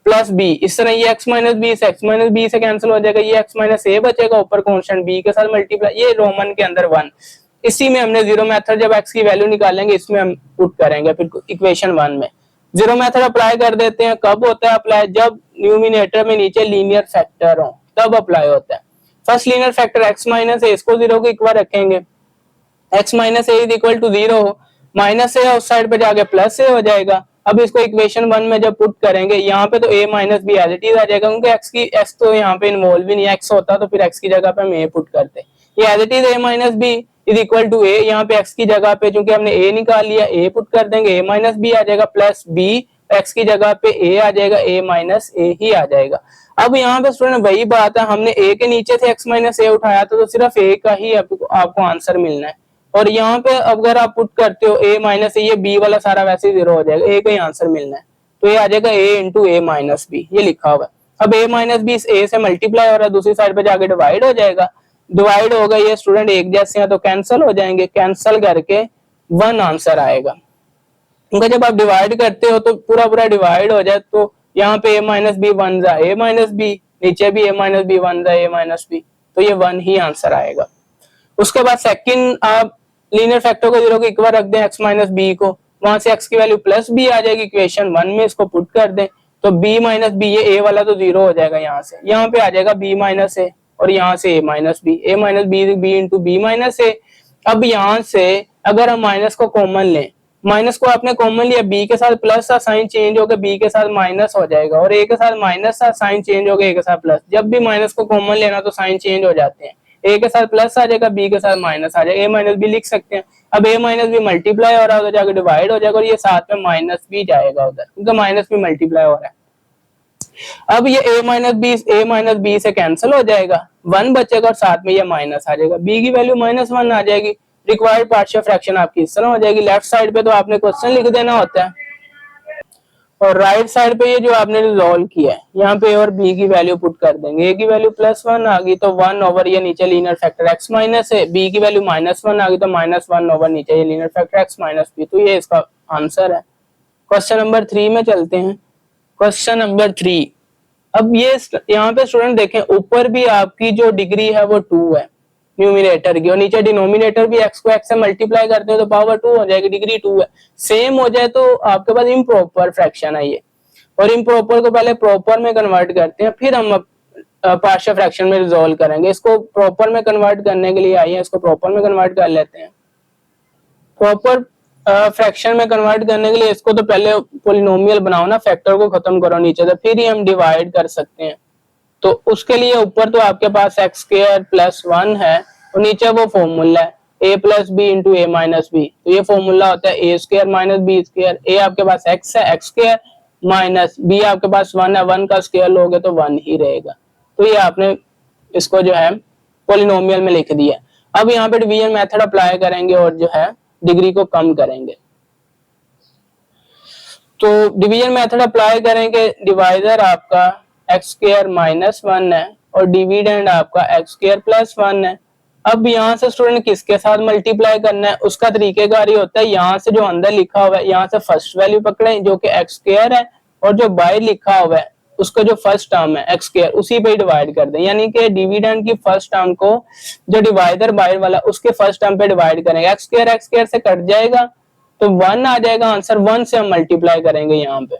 प्लस b, इस तरह ये x - b से x - b से कैंसिल हो जाएगा, ये x - a बचेगा, ऊपर कांस्टेंट b के साथ मल्टीप्लाई, ये रोमन के अंदर 1। इसी में हमने जीरो मेथड जब x की वैल्यू निकालेंगे इसमें हम पुट करेंगे फिर इक्वेशन 1 में। जीरो मेथड अप्लाई कर देते हैं, कब होता है अप्लाई, जब न्यूमिनेटर में नीचे लीनियर फैक्टर हो तब अप्लाई होता है। First linear factor x - a, इसको 0 के इक्वल रखेंगे, x - a is equal to 0 हो, माइनस a उस साइड पे जाके प्लस a हो जाएगा। अब इसको इक्वेशन 1 में जब पुट करेंगे, यहाँ पे तो a - b as it is आ जाएगा, क्योंकि x तो यहाँ पे इन्वॉल्व ही नहीं है, x होता तो फिर x की जगह पे हम a पुट करते, ये as it is a - b is equal to a, यहाँ पे x की जगह पे चूंकि हमने a निकाल लिया, a पुट कर देंगे, a - b आ जाएगा प्लस b, x की जगह पे a आ जाएगा, a - a ही आ जाएगा। अब यहाँ पे स्टूडेंट वही बात है, हमने a के नीचे से x - a उठाया तो सिर्फ a का ही आपको आंसर मिलना है, और यहाँ पे अगर आप पुट करते हो a - a, ये b वाला सारा वैसे ही 0 हो जाएगा, a का ही आंसर मिलना है, तो ये आ जाएगा a × a - b, ये लिखा हुआ है। अब a - b इस a से मल्टीप्लाई हो रहा है, दूसरी साइड पे जाके डिवाइड हो जाएगा, डिवाइड होगा, ये स्टूडेंट एक जैसे हैं तो कैंसिल हो जाएंगे, कैंसिल करके 1 आंसर आएगा, क्योंकि जब आप डिवाइड करते हो तो पूरा डिवाइड हो जाए, तो यहाँ पे a - b 1 जा a - b, नीचे भी a - b 1 जा a - b, तो ये 1 ही आंसर आएगा। उसके बाद सेकंड आप लीनियर फैक्टर को 0 के इक्वल रख दें x - b को, वहां से x की वैल्यू प्लस b आ जाएगी, इक्वेशन 1 में इसको पुट कर दें, तो b - b, ये a वाला तो 0 हो जाएगा, यहाँ से यहाँ पे आ जाएगा b - a, और यहाँ से a - b, a - b × b - a। अब यहाँ से अगर हम माइनस को कॉमन लें, माइनस को आपने कॉमन लिया, b के साथ प्लस था, साइन चेंज होकर b के साथ माइनस हो जाएगा, और a के साथ माइनस था, साइन चेंज होकर a के साथ प्लस, जब भी माइनस को कॉमन लेना तो साइन चेंज हो जाते हैं, a के साथ प्लस आ जाएगा, b के साथ माइनस आ जाएगा, a - b लिख सकते हैं। अब a - b मल्टीप्लाई हो रहा है, उधर जाकर डिवाइड हो जाएगा, और ये साथ में माइनस भी जाएगा उधर, क्योंकि माइनस भी मल्टीप्लाई हो रहा है। अब ये a - b से कैंसिल हो जाएगा, 1 बचेगा और साथ में ये माइनस आ जाएगा, b की वैल्यू -1 आ जाएगी। रिक्वायर्ड पार्शियल फ्रैक्शन आपकी इस तरह हो जाएगी। लेफ्ट साइड पे तो आपने क्वेश्चन लिख देना होता है, और राइट साइड पे ये जो आपने रिजॉल्व किया है, यहाँ पे ए और बी की वैल्यू पुट कर देंगे। ए की वैल्यू +1 आ गई तो 1 ओवर ये नीचे लीनियर फैक्टर x माइनस है, बी की वैल्यू -1 आ गई तो -1 ओवर नीचे ये linear factor x minus b. तो ये इसका आंसर है। क्वेश्चन नंबर 3 में चलते हैं। क्वेश्चन नंबर 3, अब ये यहाँ पे स्टूडेंट देखें, ऊपर भी आपकी जो डिग्री है वो 2 है न्यूमिनेटर की, और नीचे डिनोमिनेटर भी x को x से मल्टीप्लाई करते हैं तो पावर 2 हो जाएगी, डिग्री 2 है। सेम हो जाए तो आपके पास इम्प्रॉपर फ्रैक्शन है ये, और इम्प्रॉपर को पहले प्रॉपर में कन्वर्ट करते हैं, फिर हम पार्शियल फ्रैक्शन में रिजॉल्व करेंगे। इसको प्रॉपर में कन्वर्ट करने के लिए आइए इसको प्रॉपर में कन्वर्ट कर लेते हैं। प्रॉपर फ्रैक्शन में कन्वर्ट करने के लिए इसको तो पहले पॉलिनोमियल बनाओ ना, फैक्टर को खत्म करो नीचे से, फिर ही हम डिवाइड कर सकते हैं। तो उसके लिए ऊपर तो आपके पास x स्क्वायर प्लस 1 है और नीचे वो फॉर्मूला है a plus B into a minus b. तो ये फॉर्मूला होता है a square minus b square. A आपके पास x है, x स्क्वायर माइनस बी आपके पास 1 है, 1 का स्क्वायर लोगे तो 1 ही रहेगा। तो ये आपने इसको जो है पॉलिनोमियल में लिख दिया। अब यहाँ पे डिवीजन मेथड अप्लाई करेंगे और जो है डिग्री को कम करेंगे। तो डिवीजन मेथड अप्लाई करेंगे, डिवाइजर आपका एक्स स्क्वायर माइनस 1 है और डिविडेंड आपका एक्स स्क्वायर प्लस 1 है। अब यहाँ से स्टूडेंट किसके साथ मल्टीप्लाई करना है, उसका तरीकेकार ये होता है, यहाँ से जो अंदर लिखा हुआ है यहाँ से फर्स्ट वैल्यू पकड़े जो कि एक्स स्क्वायर है, और जो बाहर लिखा हुआ है उसका जो फर्स्ट टर्म है एक्स स्क्वायर उसी पे डिवाइड कर दें। यानी कि डिविडेंड की फर्स्ट टर्म को जो डिवाइडर बाहर वाला उसके फर्स्ट टर्म पे डिवाइड करेंगे। एक्स स्क्वायर से कट जाएगा तो 1 आ जाएगा आंसर। 1 से हम मल्टीप्लाई करेंगे, यहाँ पे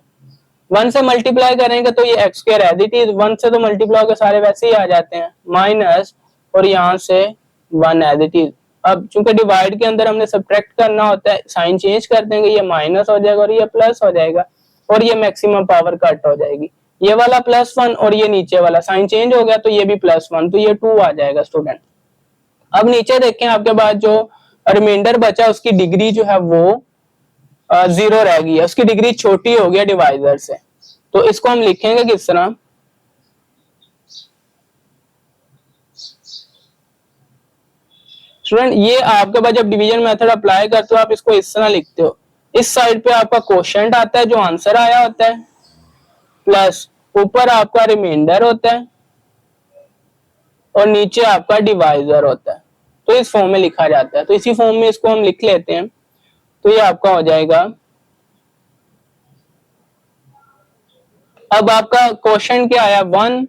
1 से मल्टीप्लाई करेंगे तो ये x square as it is, 1 से तो मल्टीप्लाई होकर सारे वैसे ही आ जाते हैं, माइनस और यहाँ से 1 एज इट इज। अब चूंकि डिवाइड के अंदर हमने सब्ट्रैक्ट करना होता है, साइन चेंज कर देंगे, ये माइनस हो जाएगा और ये प्लस हो जाएगा, और ये मैक्सिमम पावर कट हो जाएगी। ये वाला +1 और ये नीचे वाला साइन चेंज हो गया तो ये भी +1, तो ये 2 आ जाएगा स्टूडेंट। अब नीचे देखें आपके पास जो रिमाइंडर बचा उसकी डिग्री जो है वो 0 रह गई है, उसकी डिग्री छोटी हो गई डिवाइजर से। तो इसको हम लिखेंगे किस तरह, स्टूडेंट ये आपके पास जब डिवीजन मेथड अप्लाई करते हो आप इसको इस तरह लिखते हो, इस साइड पे आपका क्वोशिएंट आता है जो आंसर आया होता है, प्लस ऊपर आपका रिमाइंडर होता है और नीचे आपका डिवाइजर होता है। तो इस फॉर्म में लिखा जाता है, तो इसी फॉर्म में इसको हम लिख लेते हैं। तो ये आपका हो जाएगा, अब आपका क्वोशिएंट क्या आया 1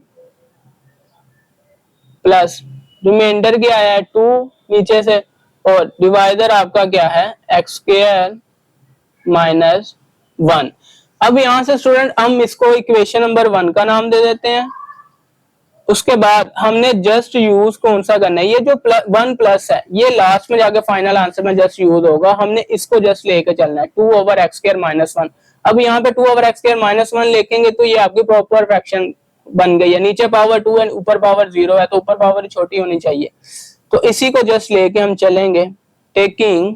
प्लस रिमाइंडर क्या आया 2 नीचे से, और डिवाइजर आपका क्या है एक्स स्क्वायर माइनस 1। अब यहां से स्टूडेंट हम इसको इक्वेशन नंबर 1 का नाम दे देते हैं। उसके बाद हमने जस्ट यूज कौन सा करना है, ये जो 1 प्लस है ये लास्ट में जाके फाइनल आंसर में जस्ट यूज होगा, हमने इसको जस्ट लेके चलना है 2 ओवर एक्स स्क्वायर माइनस 1। अब यहाँ पे 2 ओवर एक्स स्क्वायर माइनस 1 लिखेंगे तो ये आपकी प्रॉपर फ्रैक्शन बन गई है। नीचे पावर 2 है ऊपर पावर 0 है तो ऊपर पावर छोटी होनी चाहिए, तो इसी को जस्ट लेके हम चलेंगे। टेकिंग,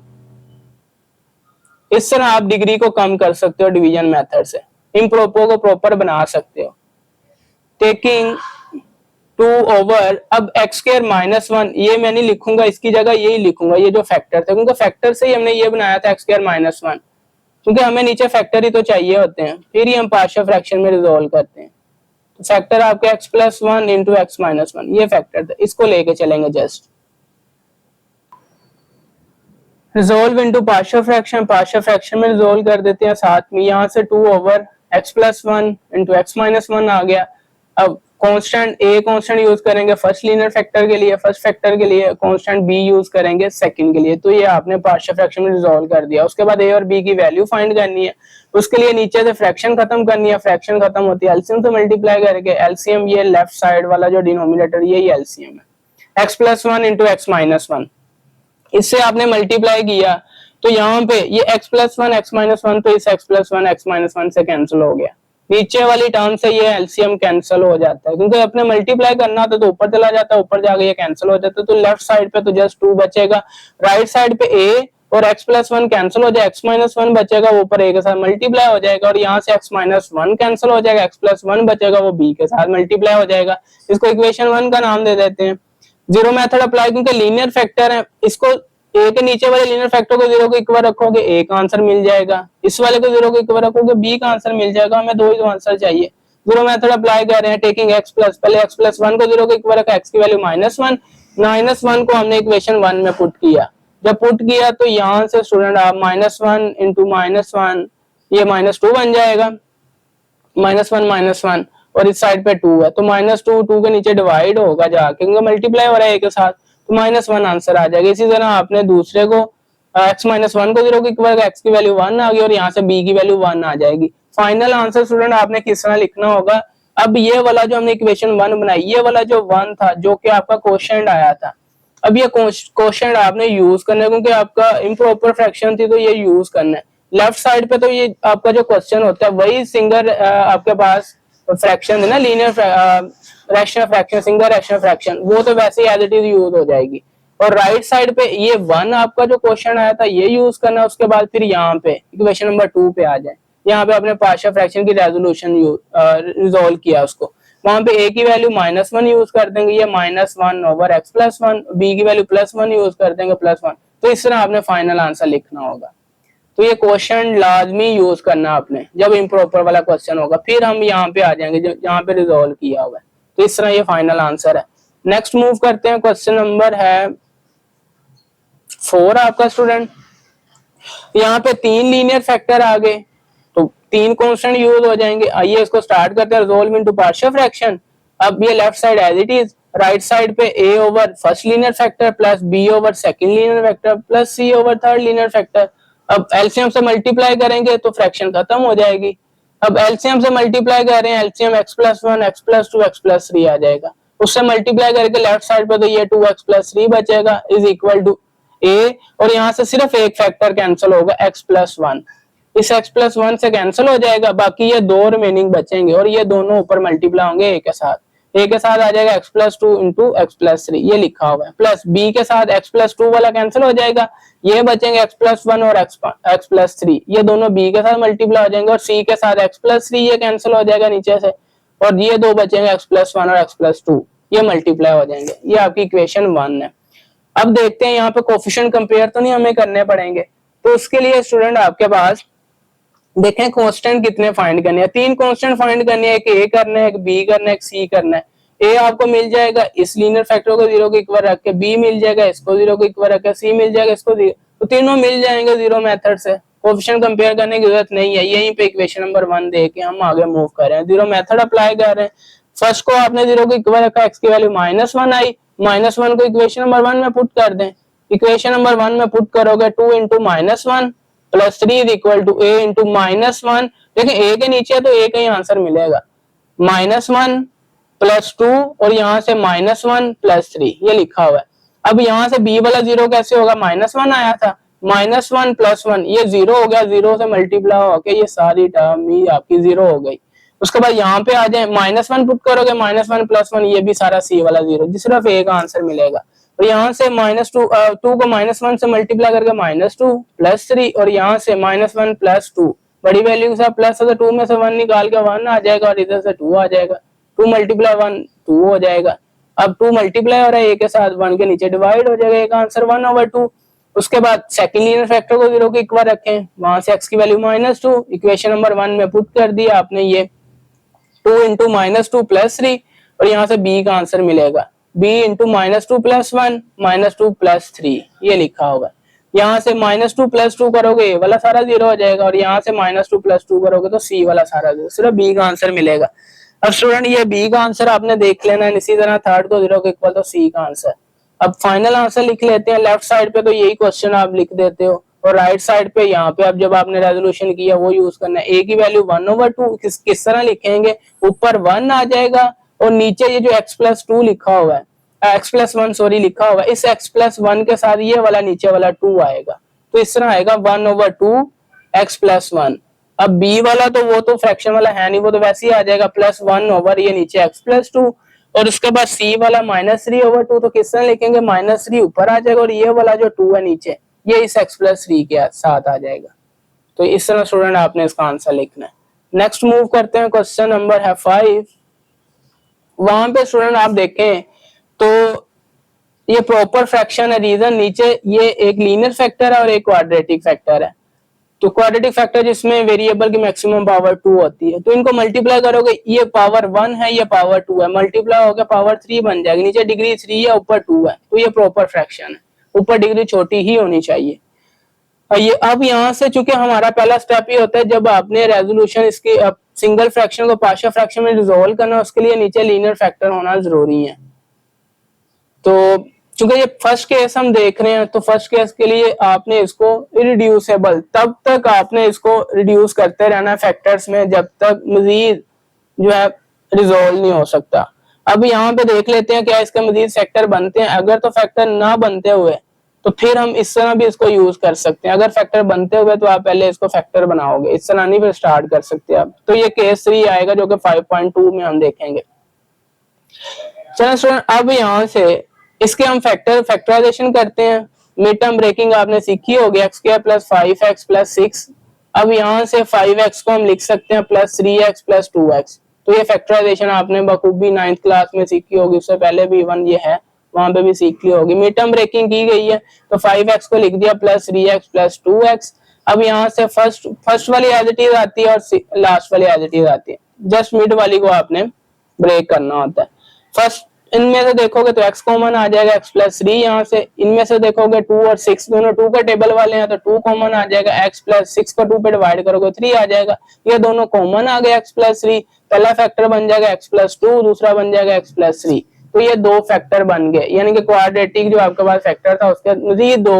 इस तरह आप डिग्री को कम कर सकते हो डिवीजन मेथड से, इम्प्रॉपर को प्रॉपर बना सकते हो। टेकिंग 2 ओवर, अब एक्स स्क्वायर माइनस 1 ये मैं नहीं लिखूंगा, इसकी जगह यही लिखूंगा, ये जो फैक्टर था, क्योंकि फैक्टर से ही हमने ये बनाया था एक्स स्क्वायर माइनस 1, क्योंकि हमें नीचे फैक्टर ही तो चाहिए होते हैं, फिर ही हम पार्शियल फ्रैक्शन में रिजॉल्व करते हैं। तो फैक्टर आपके x plus 1 into x minus 1 ये फैक्टर था, इसको लेके चलेंगे just. Resolve into partial fraction में रिजोल्व कर देते हैं साथ में। यहाँ से 2 over x plus 1 into x minus 1 आ गया। अब कांस्टेंट a कांस्टेंट यूज करेंगे फर्स्ट लीनियर फैक्टर के लिए, फर्स्ट फैक्टर के लिए कांस्टेंट b यूज करेंगे सेकंड के लिए। तो ये आपने पार्शियल फ्रैक्शन में रिजोल्व कर दिया। उसके बाद a और b की वैल्यू फाइंड करनी है, उसके लिए नीचे से फ्रैक्शन खत्म करनी है। फ्रैक्शन खत्म होती है एलसीएम से मल्टीप्लाई करके। एलसीएम ये लेफ्ट साइड वाला जो डिनोमिनेटर यही एलसीएम है, x plus 1 into x minus 1। इससे आपने मल्टीप्लाई किया तो यहाँ पे ये x प्लस 1 एक्स माइनस 1, तो इस x प्लस 1 एक्स माइनस 1 से कैंसिल हो गया। नीचे वाली टर्म से ये एलसीएम कैंसिल हो जाता है, क्योंकि अपने मल्टीप्लाई करना था तो ऊपर चला जाता है, ऊपर जाके ये कैंसिल हो जाता है। तो लेफ्ट साइड पे तो जस्ट 2 बचेगा, राइट साइड पे a और x प्लस 1 कैंसिल हो जाए, x माइनस 1 बचेगा, वो ऊपर a के साथ मल्टीप्लाई हो जाएगा, और यहाँ से x माइनस 1 कैंसिल हो जाएगा, x प्लस 1 बचेगा, वो b के साथ मल्टीप्लाई हो जाएगा। इसको इक्वेशन 1 का नाम दे देते हैं। जीरो मेथड अप्लाई, क्योंकि लीनियर फैक्टर है, इसको ए के नीचे वाले लीनियर फैक्टर को 0 को इक्वल रखोगे, ए का आंसर मिल जाएगा। इस वाले को 0 को इक्वल रखोगे, बी का आंसर मिल जाएगा। हमें दो ही तो आंसर चाहिए। जीरो मेथड अप्लाई कर रहे हैं, टेकिंग एक्स प्लस, पहले एक्स प्लस वन को 0 को इक्वल रखा, एक्स की वैल्यू -1, -1 को हमने इक्वेशन 1 में पुट किया। जब पुट किया तो यहाँ से स्टूडेंट आप -1 इंटू -1 ये -2 बन जाएगा, -1 और इस साइड पे 2 है तो -2 2 के नीचे डिवाइड होगा जाके, क्योंकि मल्टीप्लाई हो रहा है ए के साथ, तो -1 आंसर आ जाएगा। इसी तरह आपने दूसरे को x -1 को 0 के इक्वल, x की वैल्यू 1 आ गई और यहाँ से b की वैल्यू 1 आ जाएगी। फाइनल आंसर स्टूडेंट आपने किस तरह लिखना होगा, अब ये वाला जो हमने इक्वेशन 1 बनाई, ये वाला जो 1 था जो कि आपका क्वोशिएंट आया था, अब ये क्वोशिएंट आपने यूज करना है, क्योंकि आपका इम्प्रॉपर फ्रैक्शन थी तो ये यूज करना है। लेफ्ट साइड पे तो ये आपका जो क्वेश्चन होता है वही सिंगल आपके पास फ्रैक्शन है ना, linear rational fraction, single rational fraction, वो तो वैसे ही एज इट इज यूज हो जाएगी। और राइट साइड पे ये 1 आपका जो क्वेश्चन आया था ये यूज करना, उसके बाद फिर यहाँ पे इक्वेशन नंबर 2 पे आ जाए, यहाँ पे आपने पार्शियल फ्रैक्शन की रेजोल्यूशन रिजोल्व किया उसको, वहां पे a की वैल्यू -1 यूज कर देंगे, ये -1 ओवर x प्लस 1, b की वैल्यू +1 यूज कर देंगे +1, तो इस तरह आपने फाइनल आंसर लिखना होगा। तो ये क्वेश्चन लाजमी यूज करना आपने जब इम्प्रॉपर वाला क्वेश्चन होगा, फिर हम यहाँ पे आ जाएंगे जो यहाँ पे रिजोल्व किया हुआ है। तो इस तरह ये फाइनल आंसर है। नेक्स्ट मूव करते हैं, क्वेश्चन नंबर है 4 आपका स्टूडेंट। यहाँ पे 3 लीनियर फैक्टर आ गए तो 3 कांस्टेंट यूज हो जाएंगे। आइए इसको स्टार्ट करते हैं, रिजोल्व इनटू पार्शियल फ्रैक्शन। अब ये left side as it is, right side पे a over first linear factor plus b over second linear factor plus c over third linear factor. अब एलसीएम से मल्टीप्लाई करेंगे तो fraction खत्म हो जाएगी। अब एलसीएम से मल्टीप्लाई कर रहे हैं, LCM x plus 1 x plus 2 x plus 3 आ जाएगा। उससे मल्टीप्लाई करके लेफ्ट साइड पे तो ये 2x प्लस 3 बचेगा इज इक्वल टू a, और यहाँ से सिर्फ एक फैक्टर कैंसिल होगा x प्लस 1, इस x प्लस 1 से कैंसिल हो जाएगा, बाकी ये दो रिमेनिंग बचेंगे और ये दोनों ऊपर मल्टीप्लाई होंगे a के साथ आ जाएगा x plus 2 into x plus 3, ये लिखा हुआ है, प्लस b के साथ x प्लस 2 वाला कैंसिल हो जाएगा, ये बचेंगे x प्लस 1 और x प्लस 3, ये दोनों b के साथ मल्टीप्लाई हो जाएंगे, और c के साथ x प्लस 3 ये कैंसिल हो जाएगा नीचे से, और ये दो बचेंगे x प्लस 1 और x प्लस 2, ये मल्टीप्लाई हो जाएंगे। ये आपकी इक्वेशन 1 है। अब देखते हैं यहाँ पे कोफिशिएंट कंपेयर तो नहीं हमें करने पड़ेंगे, तो उसके लिए स्टूडेंट आपके पास देखें कांस्टेंट कितने फाइंड करने हैं, 3 कांस्टेंट फाइंड करने हैं, एक a करना है, एक b करना है, एक c करना है। a आपको मिल जाएगा इस लीनियर फैक्टर को 0 के इक्वल रख के, b मिल जाएगा इसको 0 के इक्वल रख के, c मिल जाएगा इसको 0, तो तीनों मिल जाएंगे 0 मेथड से, कोफिशिएंट कंपेयर करने की जरूरत नहीं है। यहीं पे इक्वेशन नंबर 1 दे के हम आगे मूव कर रहे हैं, 0 मेथड अप्लाई कर रहे हैं। फर्स्ट को आपने 0 के इक्वल रखा, x की वैल्यू -1 आई, -1 को इक्वेशन नंबर 1 में पुट कर दें, इक्वेशन नंबर 1 में पुट करोगे 2 into -1 plus 3 is equal to a into -1, देखिए a के नीचे तो a का ही आंसर मिलेगा, -1 प्लस 2 और यहाँ से -1 प्लस 3 ये लिखा हुआ है। अब यहाँ से b वाला 0 कैसे होगा, -1 आया था, -1 प्लस 1 ये 0 हो गया, 0 से मल्टीप्लाई होके ये सारी टर्म ही आपकी 0 हो गई। उसके बाद यहाँ पे आ जाए, -1 पुट करोगे, -1 प्लस 1 ये भी सारा c वाला 0, सिर्फ a का आंसर मिलेगा। और यहाँ से -2 को -1 से मल्टीप्लाई करके -2 प्लस 3, और यहाँ से -1 प्लस 2, बड़ी वैल्यू के साथ प्लस है तो 2 में से 1 निकाल के 1 आ जाएगा, और इधर से 2 आ जाएगा, 2 मल्टीप्लाई 1 2 हो जाएगा। अब 2 मल्टीप्लाई हो रहा है a के साथ, 1 के नीचे डिवाइड हो जाएगा, एक आंसर 1/2। उसके बाद सेकंड लीनियर फैक्टर को 0 के इक्वल रखें, वहां से x की वैल्यू -2, इक्वेशन नंबर 1 में पुट कर दिया आपने, ये 2 इंटू -2 प्लस 3, और यहाँ से b का आंसर मिलेगा b इंटू -2 प्लस 1 -2 प्लस 3, ये लिखा होगा। यहाँ से -2 प्लस 2 करोगे ये वाला सारा 0 हो जाएगा, और यहाँ से -2 प्लस 2 करोगे तो c वाला सारा 0, सिर्फ b का आंसर मिलेगा। अब स्टूडेंट ये b का आंसर आपने देख लेना है, इसी तरह थर्ड को 0 के इक्वल तो c का आंसर। अब फाइनल आंसर लिख लेते हैं, लेफ्ट साइड पे तो यही क्वेश्चन आप लिख देते हो, और राइट साइड पे यहाँ पे अब जब आपने रेजोल्यूशन किया वो यूज करना है। a की वैल्यू 1/2 किस तरह लिखेंगे, ऊपर 1 आ जाएगा और नीचे ये जो x प्लस 2 लिखा हुआ है, x प्लस 1 सॉरी लिखा हुआ है, इस x प्लस 1 के साथ ये वाला नीचे वाला 2 आएगा, तो इस तरह आएगा 1/2 x प्लस 1। अब b वाला तो वो तो फ्रैक्शन वाला है नहीं, वो तो वैसे ही आ जाएगा +1 ओवर ये नीचे x प्लस 2, और उसके बाद c वाला -3/2, तो किस तरह लिखेंगे, -3 ऊपर आ जाएगा और ये वाला जो 2 है नीचे ये इस x प्लस 3 के साथ आ जाएगा। तो इस तरह स्टूडेंट आपने इसका आंसर लिखना है। नेक्स्ट मूव करते हैं, क्वेश्चन नंबर है 5। वहां पे स्टूडेंट आप देखें तो ये प्रॉपर फ्रैक्शन है, रीजन नीचे ये एक लीनियर फैक्टर है और एक क्वाड्रेटिक फैक्टर है। तो क्वाड्रेटिक फैक्टर जिसमें वेरिएबल की मैक्सिमम पावर 2 होती है, तो इनको मल्टीप्लाई करोगे, ये पावर 1 है, ये पावर 2 है, मल्टीप्लाई होकर पावर 3 बन जाएगी। नीचे डिग्री 3 है, ऊपर 2 है, तो ये प्रॉपर फ्रैक्शन है, ऊपर डिग्री छोटी ही होनी चाहिए। और ये अब यहाँ से चूंकि हमारा पहला स्टेप ये होता है, जब आपने रेजोल्यूशन इसकी सिंगल फ्रैक्शन को पार्शियल फ्रैक्शन में रिजोल्व करना, उसके लिए नीचे लीनियर फैक्टर होना जरूरी है। तो चूंकि ये फर्स्ट केस हम देख रहे हैं, तो फर्स्ट केस के लिए आपने इसको इरिड्यूसेबल, तब तक आपने इसको रिड्यूस करते रहना फैक्टर्स में जब तक मजीद जो है रिजोल्व नहीं हो सकता। अब यहाँ पे देख लेते हैं क्या इसके मजीद फैक्टर बनते हैं। अगर तो फैक्टर ना बनते हुए तो फिर हम इस तरह भी इसको यूज कर सकते हैं। अगर फैक्टर बनते हुए तो आप पहले इसको फैक्टर बनाओगे, इस तरह नहीं फिर स्टार्ट कर सकते आप। तो ये केस 3 आएगा जो कि 5.2 में हम देखेंगे। चलो स्टूडेंट, अब यहाँ से इसके हम फैक्टराइजेशन करते हैं। मिड टर्म ब्रेकिंग आपने सीखी होगी, x² प्लस 5x प्लस 6। अब यहाँ से 5x को हम लिख सकते हैं प्लस 3x प्लस 2x। तो ये फैक्टराइजेशन आपने बखूबी 9th क्लास में सीखी होगी, उससे पहले भी इवन ये है, वहां पे भी सीख ली होगी। मिड टर्म ब्रेकिंग की गई है, तो 5x को लिख दिया प्लस 3x प्लस 2x। अब यहाँ से फर्स्ट वाली एज इट इज आती है और लास्ट वाली एज इट इज आती है, जस्ट मिड वाली को आपने ब्रेक करना होता है। फर्स्ट इनमें से देखोगे तो x कॉमन आ जाएगा, x प्लस 3। यहाँ से इनमें से देखोगे 2 और 6 दोनों 2 का टेबल वाले हैं, तो 2 कॉमन आ जाएगा, x प्लस 6 को 2 पे डिवाइड करोगे 3 आ जाएगा। ये दोनों कॉमन आ गए, x प्लस 3। पहला फैक्टर बन जाएगा x प्लस 2, दूसरा बन जाएगा x प्लस 3। तो ये दो फैक्टर बन गए, यानी कि क्वाड्रेटिक जो आपके पास फैक्टर था उसके मजीद दो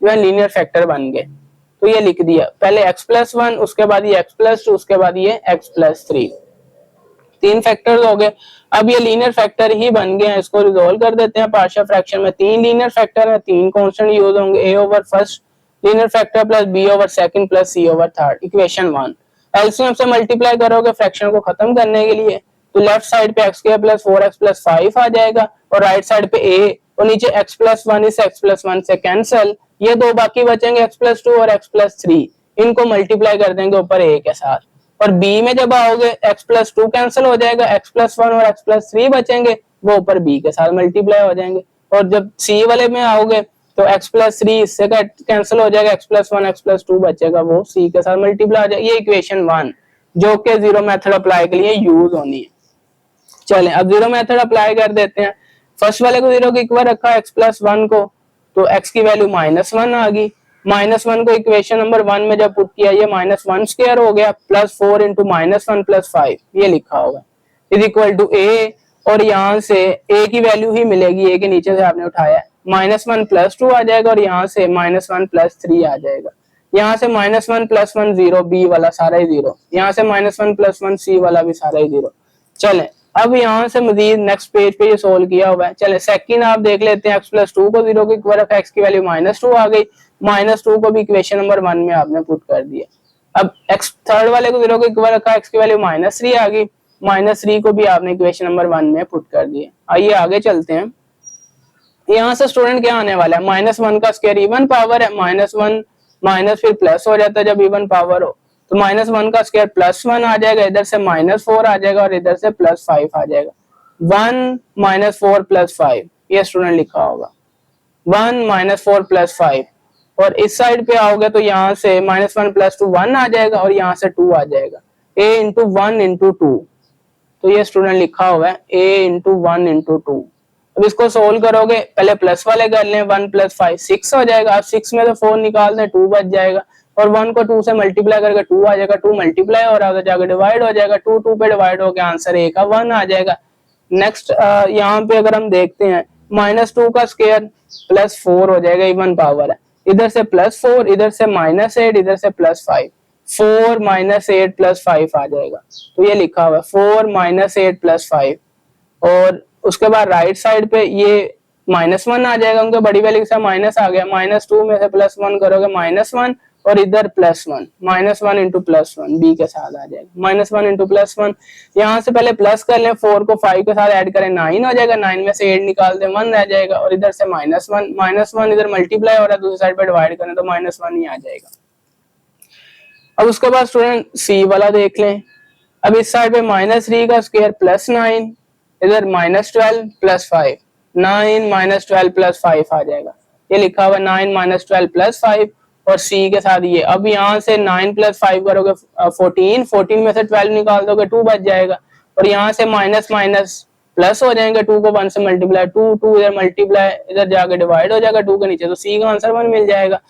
जो है लीनियर फैक्टर बन गए। तो ये लिख दिया, पहले x प्लस 1, उसके बाद ये x प्लस 2, उसके बाद ये x प्लस 3। 3 फैक्टर्स हो गए। अब ये लीनियर फैक्टर ही बन गए हैं, इसको रिजोल्व कर देते हैं पार्शियल फ्रैक्शन में। 3 लीनियर फैक्टर है, 3 कांस्टेंट यूज होंगे, a over first linear factor plus b over second plus c over third. Equation 1 LCM से मल्टीप्लाई करोगे फ्रैक्शन को खत्म करने के लिए, तो लेफ्ट साइड पे x² प्लस 4x प्लस 5 आ जाएगा और राइट साइड पे a और नीचे x प्लस 1 इस x प्लस 1 से कैंसिल। ये दो बाकी बचेंगे x प्लस 2 और x प्लस 3, इनको मल्टीप्लाई कर देंगे ऊपर a के साथ। और b में जब आओगे x प्लस 2 कैंसिल हो जाएगा, x प्लस 1 और x प्लस 3 बचेंगे, वो ऊपर b के साथ मल्टीप्लाई हो जाएंगे। और जब c वाले में आओगे तो x प्लस 3 इससे कैंसिल हो जाएगा, x प्लस 1 x प्लस 2 बचेगा, वो c के साथ मल्टीप्लाई हो जाएगा। ये इक्वेशन 1 जो कि जीरो मेथड अप्लाई के लिए यूज होनी है। चलें अब जीरो मेथड अप्लाई कर देते हैं। फर्स्ट वाले को जीरो के इक्वल रखा x प्लस 1 को, तो x की वैल्यू -1 आ गई। -1 को इक्वेशन नंबर 1 में जब पुट किया, ये -1 स्क्वायर हो गया प्लस 4 इंटू -1 प्लस 5, ये लिखा होगा इज इक्वल टू a। और यहाँ से a की वैल्यू ही मिलेगी, a के नीचे से आपने उठाया, -1 प्लस 2 आ जाएगा और यहाँ से -1 प्लस 3 आ जाएगा। यहाँ से -1 प्लस 1 0, b वाला सारा ही 0, यहाँ से -1 प्लस 1 c वाला भी सारा ही 0। चलें अब यहाँ से मजीद नेक्स्ट पेज पे ये सोल्व किया हुआ है। चले सेकंड आप देख लेते हैं, x प्लस 2 को 0 के इक्वल रखा, x की वैल्यू -2 आ गई, -2 को भी इक्वेशन नंबर 1 में आपने पुट कर दिया। अब x थर्ड वाले को 0 के इक्वल रखा, x की वैल्यू -3 आ गई, -3 को भी आपने इक्वेशन नंबर 1 में पुट कर दिया। आइए आगे चलते हैं। यहाँ से स्टूडेंट क्या आने वाला है, -1 का स्क्वायर इवन पावर है, -1 माइनस फिर प्लस हो जाता है जब इवन पावर हो, तो -1 का स्क्वायर +1 आ जाएगा, इधर से -4 आ जाएगा और इधर से +5 आ जाएगा। 1 - 4 + 5 ये स्टूडेंट लिखा होगा, 1 - 4 + 5। और इस साइड पे आओगे तो यहाँ से -1 + 2 1 आ जाएगा और यहाँ से 2 आ जाएगा, a × 1 × 2। तो ये स्टूडेंट लिखा हुआ है a × 1 × 2। अब इसको सोल्व करोगे, पहले प्लस वाले कर लें, 1 + 5 6 हो जाएगा। अब 6 में से 4 निकाल दें, 2 बच जाएगा और 1 को 2 से मल्टीप्लाई करके 2 आ जाएगा, 2 मल्टीप्लाई हो रहा है तो जाकर डिवाइड हो जाएगा, 2 2 पे डिवाइड होकर आंसर a का 1 आ जाएगा। नेक्स्ट यहाँ पे अगर हम देखते हैं, -2 का स्क्वायर +4 हो जाएगा, इवन पावर है, इधर से +4, इधर से -8, इधर से +5, 4 - 8 + 5 आ जाएगा। तो ये लिखा हुआ है 4 - 8 + 5। और उसके बाद राइट साइड पे ये -1 आ जाएगा, उनके बड़ी वैल्यू के साथ माइनस आ गया, -2 में से +1 करोगे -1 और इधर +1, -1 × +1 b के साथ आ जाएगा, -1 × +1। यहाँ से पहले प्लस कर लें, 4 को 5 के साथ ऐड करें 9 हो जाएगा, 9 में से 8 निकाल दें 1 रह जाएगा और इधर से -1 इधर मल्टीप्लाई हो रहा है, दूसरी साइड पे डिवाइड करें तो -1 ही आ जाएगा। अब उसके बाद स्टूडेंट सी वाला देख लें। अब इस साइड पे -3 का स्क्वायर +9, इधर -12 + 5, 9 माइनस 12 प्लस 5 आ जाएगा। ये लिखा हुआ 9 माइनस 12 प्लस 5 और सी के साथ ये। अब यहाँ से 9 प्लस 5 करोगे 14, 14 में से 12 निकाल दोगे 2 बच जाएगा और यहाँ से माइनस माइनस प्लस हो जाएंगे, 2 को 1 से मल्टीप्लाई, 2 इधर मल्टीप्लाई इधर जाके डिवाइड हो जाएगा 2 के नीचे, तो सी का आंसर 1 मिल जाएगा।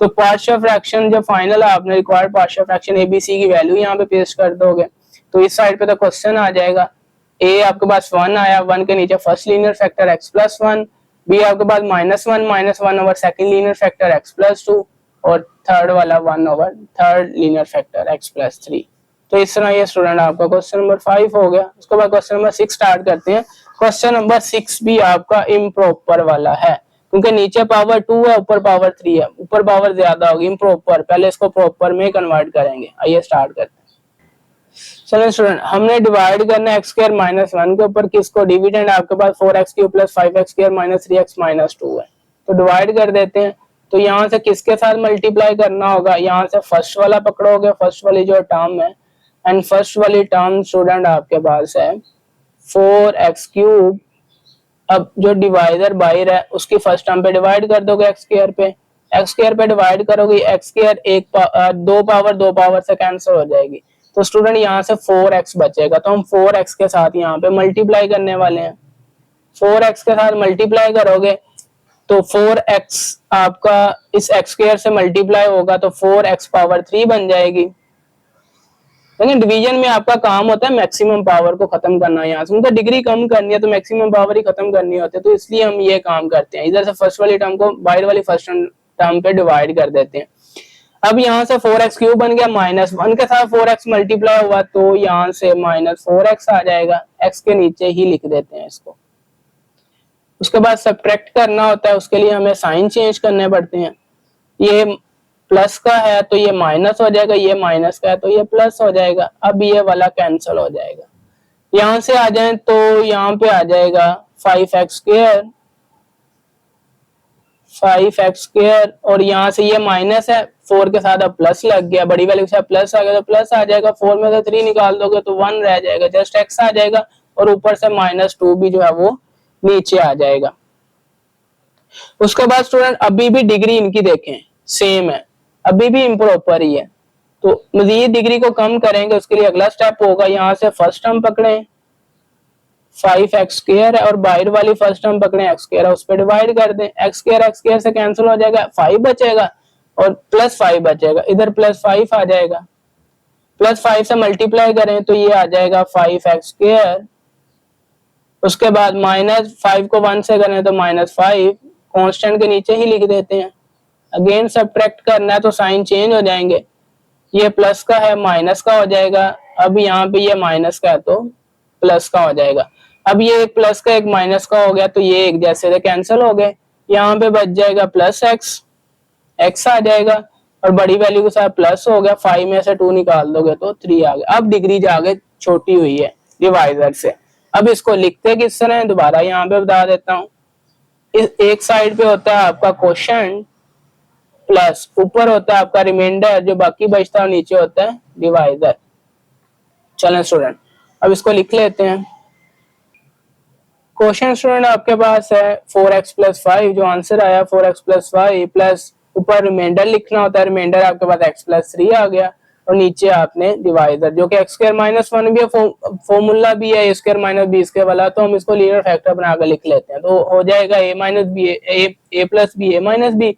तो पार्शियल फ्रैक्शन जो फाइनल आपने रिक्वायर्ड पार्शियल फ्रैक्शन एबीसी की वैल्यू यहाँ पे पेस्ट कर दोगे तो इस साइड पे तो क्वेश्चन आ जाएगा। ए आपके पास 1 आया, 1 के नीचे first linear factor x plus 1, b आपके पास -1 over second linear factor x plus 2 और थर्ड वाला 1 over third linear factor x plus 3। तो इस तरह ये स्टूडेंट आपका क्वेश्चन नंबर 5 हो गया। उसके बाद क्वेश्चन नंबर 6 स्टार्ट करते हैं। क्वेश्चन नंबर 6 भी आपका इम्प्रॉपर वाला है क्योंकि नीचे पावर 2 है ऊपर पावर 3 है, ऊपर पावर ज्यादा होगी इम्प्रॉपर, पहले इसको प्रॉपर में कन्वर्ट करेंगे। आइए स्टार्ट करते हैं। चलिए स्टूडेंट, हमने डिवाइड करना है x स्क्वायर माइनस 1 के ऊपर, किसको? डिविडेंड आपके पास 4x cube plus 5x square minus 3x minus 2 है, तो डिवाइड कर देते हैं। तो यहाँ से किसके साथ मल्टीप्लाई करना होगा? यहाँ से फर्स्ट वाला पकड़ोगे, फर्स्ट वाली जो टर्म है, एंड फर्स्ट वाली टर्म स्टूडेंट आपके पास है 4x क्यूब। अब जो डिवाइडर बाहर है उसकी फर्स्ट टर्म पे डिवाइड कर दोगे x स्क्वायर पे, x स्क्वायर पे डिवाइड करोगे, x स्क्वायर दो पावर से कैंसिल हो जाएगी, तो स्टूडेंट यहाँ से 4x बचेगा। तो हम 4x के साथ यहाँ पे मल्टीप्लाई करने वाले हैं। 4x के साथ मल्टीप्लाई करोगे तो 4x आपका इस x स्क्वायर से मल्टीप्लाई होगा तो 4x पावर 3 बन जाएगी। लेकिन डिवीजन में आपका काम होता है मैक्सिमम पावर को खत्म करना, यहाँ से उनका डिग्री कम करनी है तो मैक्सिमम पावर ही खत्म करनी होती है, तो इसलिए हम ये काम करते हैं, इधर से फर्स्ट वाली टर्म को बाहर वाली फर्स्ट टर्म पे डिवाइड कर देते हैं। अब यहाँ से 4x क्यूब बन गया, -1 के साथ 4x मल्टीप्लाई हुआ तो यहाँ से -4x आ जाएगा, x के नीचे ही लिख देते हैं इसको। उसके बाद सब्ट्रैक्ट करना होता है, उसके लिए हमें साइन चेंज करने पड़ते हैं। ये प्लस का है तो ये माइनस हो जाएगा, ये माइनस का है तो ये प्लस हो जाएगा। अब ये वाला कैंसिल हो जाएगा। यहाँ से आ जाए तो यहाँ पे आ जाएगा 5x स्क्वायर और यहाँ से ये माइनस है, 4 के साथ अब प्लस लग गया, बड़ी वैल्यू के साथ प्लस आ गया तो प्लस आ जाएगा, 4 में से 3 निकाल दोगे तो 1 रह जाएगा, जस्ट x आ जाएगा और ऊपर से -2 भी जो है वो नीचे आ जाएगा। उसके बाद स्टूडेंट अभी भी डिग्री इनकी देखें सेम है, अभी भी इम्प्रॉपर ही है, तो मजीद डिग्री को कम करेंगे उसके लिए अगला स्टेप होगा, यहाँ से फर्स्ट टर्म पकड़े 5x स्क्वायर है और बाहर वाली फर्स्ट टर्म पकड़े x स्क्वायर है, उस पर डिवाइड कर दें, x स्क्वायर से कैंसिल हो जाएगा, 5 बचेगा और +5 बचेगा, इधर +5 आ जाएगा, +5 से मल्टीप्लाई करें तो ये आ जाएगा 5x स्क्वायर। उसके बाद -5 को 1 से करें तो -5, कांस्टेंट के नीचे ही लिख देते हैं। अगेन सब्ट्रैक्ट करना है तो साइन चेंज हो जाएंगे, ये प्लस का है माइनस का हो जाएगा, अब यहाँ पे ये माइनस का है तो प्लस का हो जाएगा। अब ये एक प्लस का एक माइनस का हो गया तो ये एक जैसे से कैंसिल हो गए, यहाँ पे बच जाएगा +x आ जाएगा और बड़ी वैल्यू के साथ प्लस हो गया, 5 में से 2 निकाल दोगे तो 3 आ गया। अब डिग्री जाके छोटी हुई है डिवाइजर से। अब इसको लिखते किस तरह है दोबारा यहाँ पे बता देता हूँ। इस एक साइड पे होता है आपका क्वोशंट प्लस ऊपर होता है आपका रिमाइंडर, जो बाकी बचता है नीचे होता है डिवाइजर। चलें स्टूडेंट अब इसको लिख लेते हैं। क्वेश्चन स्टूडेंट आपके पास है 4x प्लस 5, जो आंसर आया 4x प्लस 5 प्लस ऊपर रिमाइंडर लिखना होता है, रिमाइंडर आपके पास x प्लस 3 आ गया और नीचे आपने डिवाइजर जो कि x स्क्वायर माइनस 1 भी है, फॉर्मूला भी है a square minus b square वाला, तो हम इसको लीनियर फैक्टर बनाकर लिख लेते हैं। तो हो जाएगा a minus b a plus b a minus b,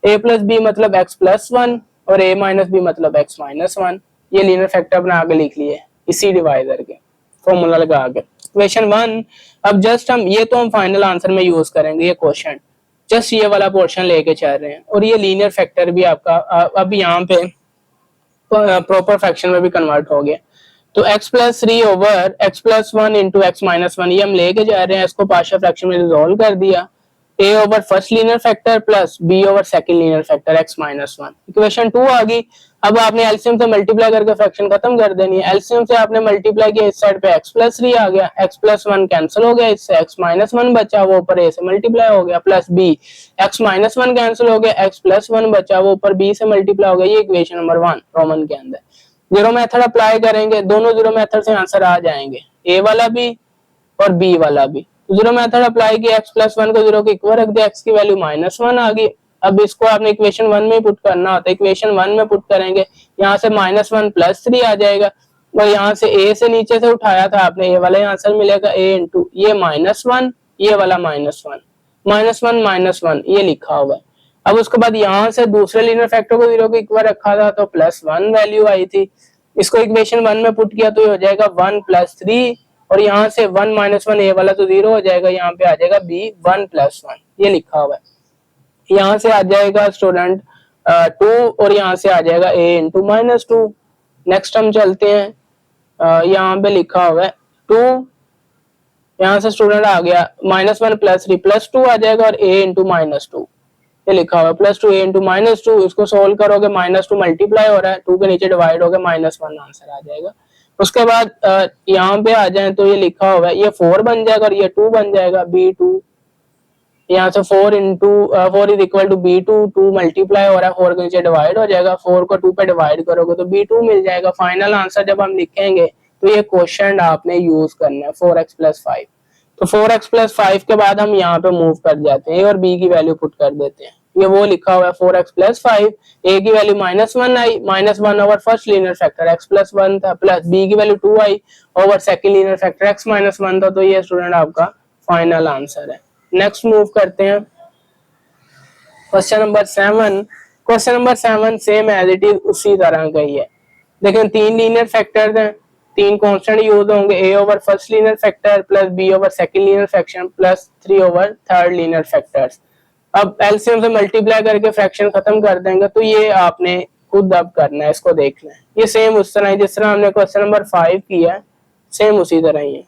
a plus b मतलब x प्लस 1 और a माइनस बी मतलब x माइनस 1। ये लीनियर फैक्टर बनाकर लिख लिए इसी डिवाइजर के फॉर्मूला लगा के। क्वेश्चन 1, अब जस्ट हम ये तो हम फाइनल आंसर में यूज करेंगे, ये क्वेश्चन जस्ट ये वाला पोर्शन लेके चल रहे हैं और ये लीनियर फैक्टर भी आपका अब यहाँ पे प्रॉपर फ्रैक्शन में भी कन्वर्ट हो गया। तो x plus 3 over x plus 1 into x minus 1 ये हम लेके जा रहे हैं, इसको पार्शियल फ्रैक्शन में रिजॉल्व कर दिया, a over first linear factor plus b over second linear factor x minus 1। Equation 2 आ गई। अब आपने एलसीएम से मल्टीप्लाई करके फ्रैक्शन खत्म कर देनी है। एलसीएम से आपने मल्टीप्लाई किया, इस साइड पे x प्लस 3 आ गया, x प्लस 1 कैंसिल हो गया, इससे x माइनस 1 बचा, वो ऊपर a से मल्टीप्लाई हो गया, plus b, x minus 1 cancel हो गया, x प्लस 1 बचा, वो ऊपर b से मल्टीप्लाई हो गया। ये इक्वेशन नंबर 1 रोमन के अंदर जीरो मेथड अप्लाई करेंगे, दोनों जीरो मेथड से आंसर आ जाएंगे, a वाला भी और b वाला भी। जीरो मेथड अप्लाई किया, x प्लस वन को जीरो के इक्वल रख दिया, x की वैल्यू -1 आ गई। अब इसको आपने इक्वेशन 1 में पुट करना होता है, इक्वेशन 1 में पुट करेंगे, यहाँ से -1 + 3 आ जाएगा, और यहाँ से a से नीचे से उठाया था आपने, ये वाला आंसर मिलेगा a इंटू ये -1, ये वाला -1, -1 ये लिखा हुआ है। अब उसके बाद यहाँ से दूसरे लीनियर फैक्टर को जीरो के इक्वल रखा था तो +1 वैल्यू आई थी, इसको इक्वेशन 1 में पुट किया तो ये हो जाएगा 1 + 3, और यहाँ से 1 - 1 ये वाला तो जीरो हो जाएगा, यहाँ पे आ जाएगा b 1 + 1 ये लिखा हुआ है। यहाँ से आ जाएगा स्टूडेंट 2, और यहाँ से आ जाएगा a इंटू -2। नेक्स्ट हम चलते हैं, यहाँ पे लिखा हुआ है 2, यहाँ से स्टूडेंट आ गया -1 + 3 +2 आ जाएगा, और a इंटू -2 ये लिखा हुआ है, +2 a इंटू -2, इसको सोल्व करोगे -2 मल्टीप्लाई हो रहा है, 2 के नीचे डिवाइड हो गया, -1 आंसर आ जाएगा। उसके बाद यहाँ पे आ जाए तो ये लिखा हुआ है, ये 4 बन जाएगा और ये 2 बन जाएगा, b2, यहाँ से 4 is equal to b2, 2 multiply हो रहा है, 4 के नीचे डिवाइड हो जाएगा, 4 को 2 पे डिवाइड करोगे तो b2 मिल जाएगा। फाइनल आंसर जब हम लिखेंगे तो ये क्वेश्चन आपने यूज करना है 4x + 5। तो 4x + 5 के बाद हम यहाँ पे मूव कर जाते हैं, a और b की वैल्यू पुट कर देते हैं, ये वो लिखा हुआ है 4x + 5, a की वैल्यू -1 आई, -1 over first linear factor x + 1 था, प्लस b की वैल्यू 2 आई over second linear factor x - 1 था, तो ये स्टूडेंट आपका फाइनल आंसर है। नेक्स्ट मूव करते हैं question number 7। Question number 7 same as it is उसी तरह का ही है। देखिए 3 लीनियर फैक्टर्स हैं, 3 कांस्टेंट यूज होंगे, a over first linear factor plus b over second linear factor plus 3 over third linear factors. अब एलसीएम से मल्टीप्लाई करके फ्रैक्शन खत्म कर देंगे, तो ये आपने खुद अब करना है, इसको देखना है। ये सेम उस तरह है जिस तरह हमने क्वेश्चन नंबर 5 किया, सेम उसी तरह ही है।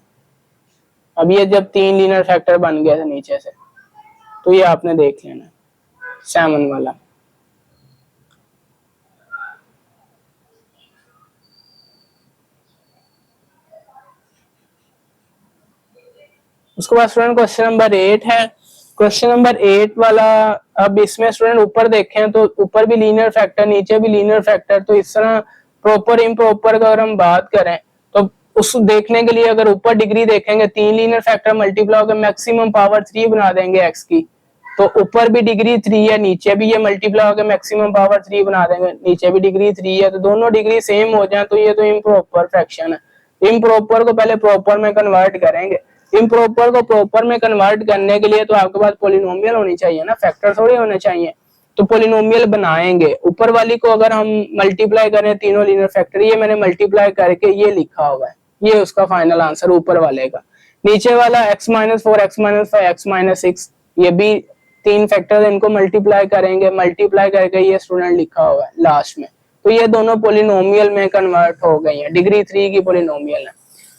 अब ये जब 3 लीनियर फैक्टर बन गए थे नीचे से, तो ये आपने देख लेना 7 वाला। उसके बाद स्टूडेंट क्वेश्चन नंबर 8 है। क्वेश्चन नंबर 8 वाला, अब इसमें स्टूडेंट ऊपर देखें तो ऊपर भी लीनियर फैक्टर, नीचे भी लीनियर फैक्टर, तो इस तरह प्रॉपर इम्प्रॉपर का अगर हम बात करें तो उस देखने के लिए अगर ऊपर डिग्री देखेंगे, 3 लीनियर फैक्टर मल्टीप्लाई होकर मैक्सिमम पावर 3 बना देंगे x की, तो ऊपर भी डिग्री 3 है, नीचे भी ये मल्टीप्लाई होकर मैक्सिमम पावर 3 बना देंगे, नीचे भी डिग्री 3 है, तो दोनों डिग्री सेम हो जाए तो ये तो इम्प्रॉपर फ्रैक्शन है। इम्प्रॉपर को पहले प्रॉपर में कन्वर्ट करेंगे, इम्प्रॉपर को प्रॉपर में कन्वर्ट करने के लिए तो आपके पास पॉलिनोमियल होनी चाहिए ना, फैक्टर थोड़ी होने चाहिए, तो पॉलिनोमियल बनाएंगे। ऊपर वाली को अगर हम मल्टीप्लाई करें तीनों लीनियर फैक्टर, ये मैंने मल्टीप्लाई करके ये लिखा हुआ है, ये उसका फाइनल आंसर ऊपर वाले का। नीचे वाला x - 4 x - 5 x - 6, ये भी 3 फैक्टर, इनको मल्टीप्लाई करेंगे, मल्टीप्लाई करके ये स्टूडेंट लिखा हुआ है लास्ट में, तो ये दोनों पॉलिनोमियल में कन्वर्ट हो गई है, डिग्री 3 की पॉलिनोमियल है।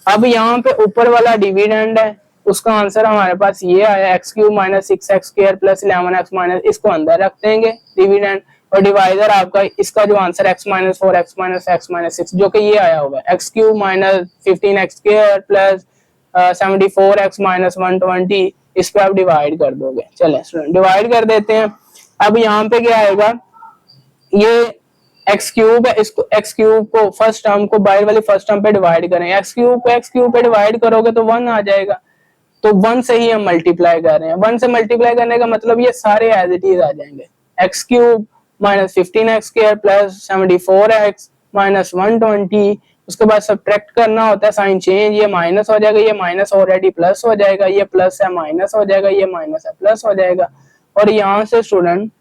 अब यहाँ पे ऊपर वाला डिविडेंड है, उसका आंसर हमारे पास ये आया x³ - 6x² + 11x-, इसको अंदर रख देंगे डिविडेंड, और डिवाइजर आपका इसका जो आंसर x - 4 x - 5 x - 6 जो कि ये आया हुआ है x³ - 15x² + 74x - 120, इस पे आप डिवाइड कर दोगे। चलें स्टूडेंट डिवाइड कर देते हैं। अब यहाँ पे क्या आएगा, ये x³ है, इसको x³ को फर्स्ट टर्म को बाहर वाली फर्स्ट टर्म पे डिवाइड करें, x³ को x³ पे डिवाइड करोगे तो 1 आ जाएगा, तो 1 से ही हम मल्टीप्लाई कर रहे हैं। 1 से मल्टीप्लाई करने का मतलब ये सारे एज इट इज आ जाएंगे, x³ - 15x² + 74x - 120, उसके बाद सब्ट्रैक्ट करना होता है, साइन चेंज, ये माइनस हो जाएगा, ये माइनस ऑलरेडी प्लस हो जाएगा, ये प्लस है माइनस हो जाएगा, ये माइनस है प्लस हो जाएगा, और यहाँ से स्टूडेंट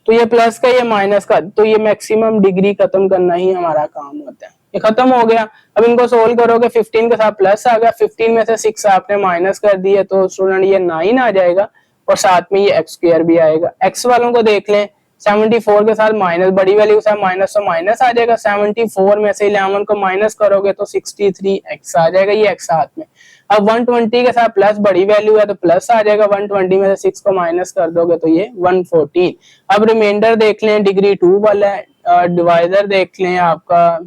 तो ये प्लस का ये माइनस का, तो ये मैक्सिमम डिग्री खत्म करना ही हमारा काम होता है। ये खत्म हो गया। अब इनको सोल्व करोगे, 15 के साथ प्लस आ गया, 15 में से 6 आपने माइनस कर दिए तो स्टूडेंट ये 9 आ जाएगा, और साथ में ये x² भी आएगा। x वालों को देख लें, 74 के साथ माइनस, बड़ी वैल्यू के साथ माइनस, तो माइनस आ जाएगा, 74 में से 11 को माइनस करोगे तो 63x आ जाएगा, ये x साथ में। अब 120 के साथ प्लस, बड़ी वैल्यू है तो प्लस आ जाएगा, 120 में से 6 को माइनस कर दोगे तो ये 114। अब रिमाइंडर देख लें, डिग्री 2 वाला है, डिवाइजर देख लें आपका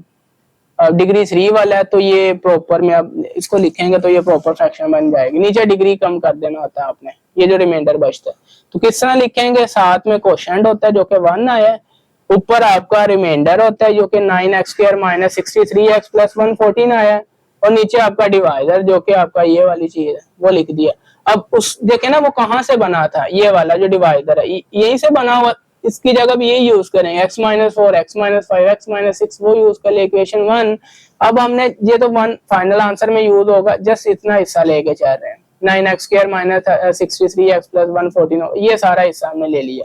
डिग्री 3 वाला है, तो ये प्रॉपर में अब इसको लिखेंगे तो ये प्रॉपर फ्रैक्शन बन जाएगी। नीचे डिग्री कम कर देना होता है आपने, ये जो रिमाइंडर बचता है तो किस तरह लिखेंगे, साथ में क्वोशंट होता है जो कि 1 आया है, ऊपर आपका रिमाइंडर होता है जो कि 9x² - 63x + 114 आया है, और नीचे आपका डिवाइडर जो कि आपका ये वाली चीज है वो लिख दिया। अब उस देखे ना वो कहाँ से बना था, ये वाला जो डिवाइडर है यहीं से बना हुआ, इसकी जगह भी यही यूज करेंगे, x-4 x-5 x-6 वो यूज कर ले इक्वेशन 1। अब हमने ये तो वन फाइनल आंसर में यूज होगा, जस्ट इतना हिस्सा लेके चल रहे हैं 9x² माइनस 63x प्लस 114 ये सारा हिस्सा हमने ले लिया।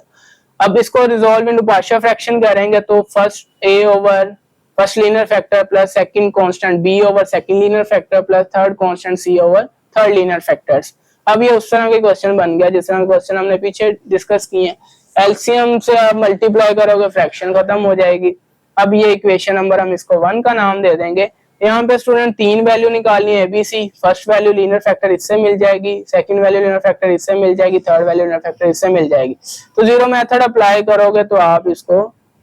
अब इसको रिजॉल्व इनटू पार्शियल फ्रैक्शन करेंगे तो first a over first linear factor plus second constant b over second linear factor plus third constant c over third linear factors. अब ये उस तरह के क्वेश्चन बन गया जिस तरह के क्वेश्चन हमने पीछे डिस्कस किए हैं। एलसीएम से आप मल्टीप्लाई करोगे फ्रैक्शन खत्म हो जाएगी। अब ये इक्वेशन नंबर हम इसको 1 का नाम दे देंगे। यहाँ पे स्टूडेंट 3 वैल्यू निकालनी है ABC, first value linear factor इससे मिल जाएगी, सेकंड वैल्यू लीनियर फैक्टर इससे मिल जाएगी, थर्ड वैल्यू लीनियर फैक्टर इससे मिल जाएगी। तो जीरो मेथड अप्लाई करोगे तो आप इसको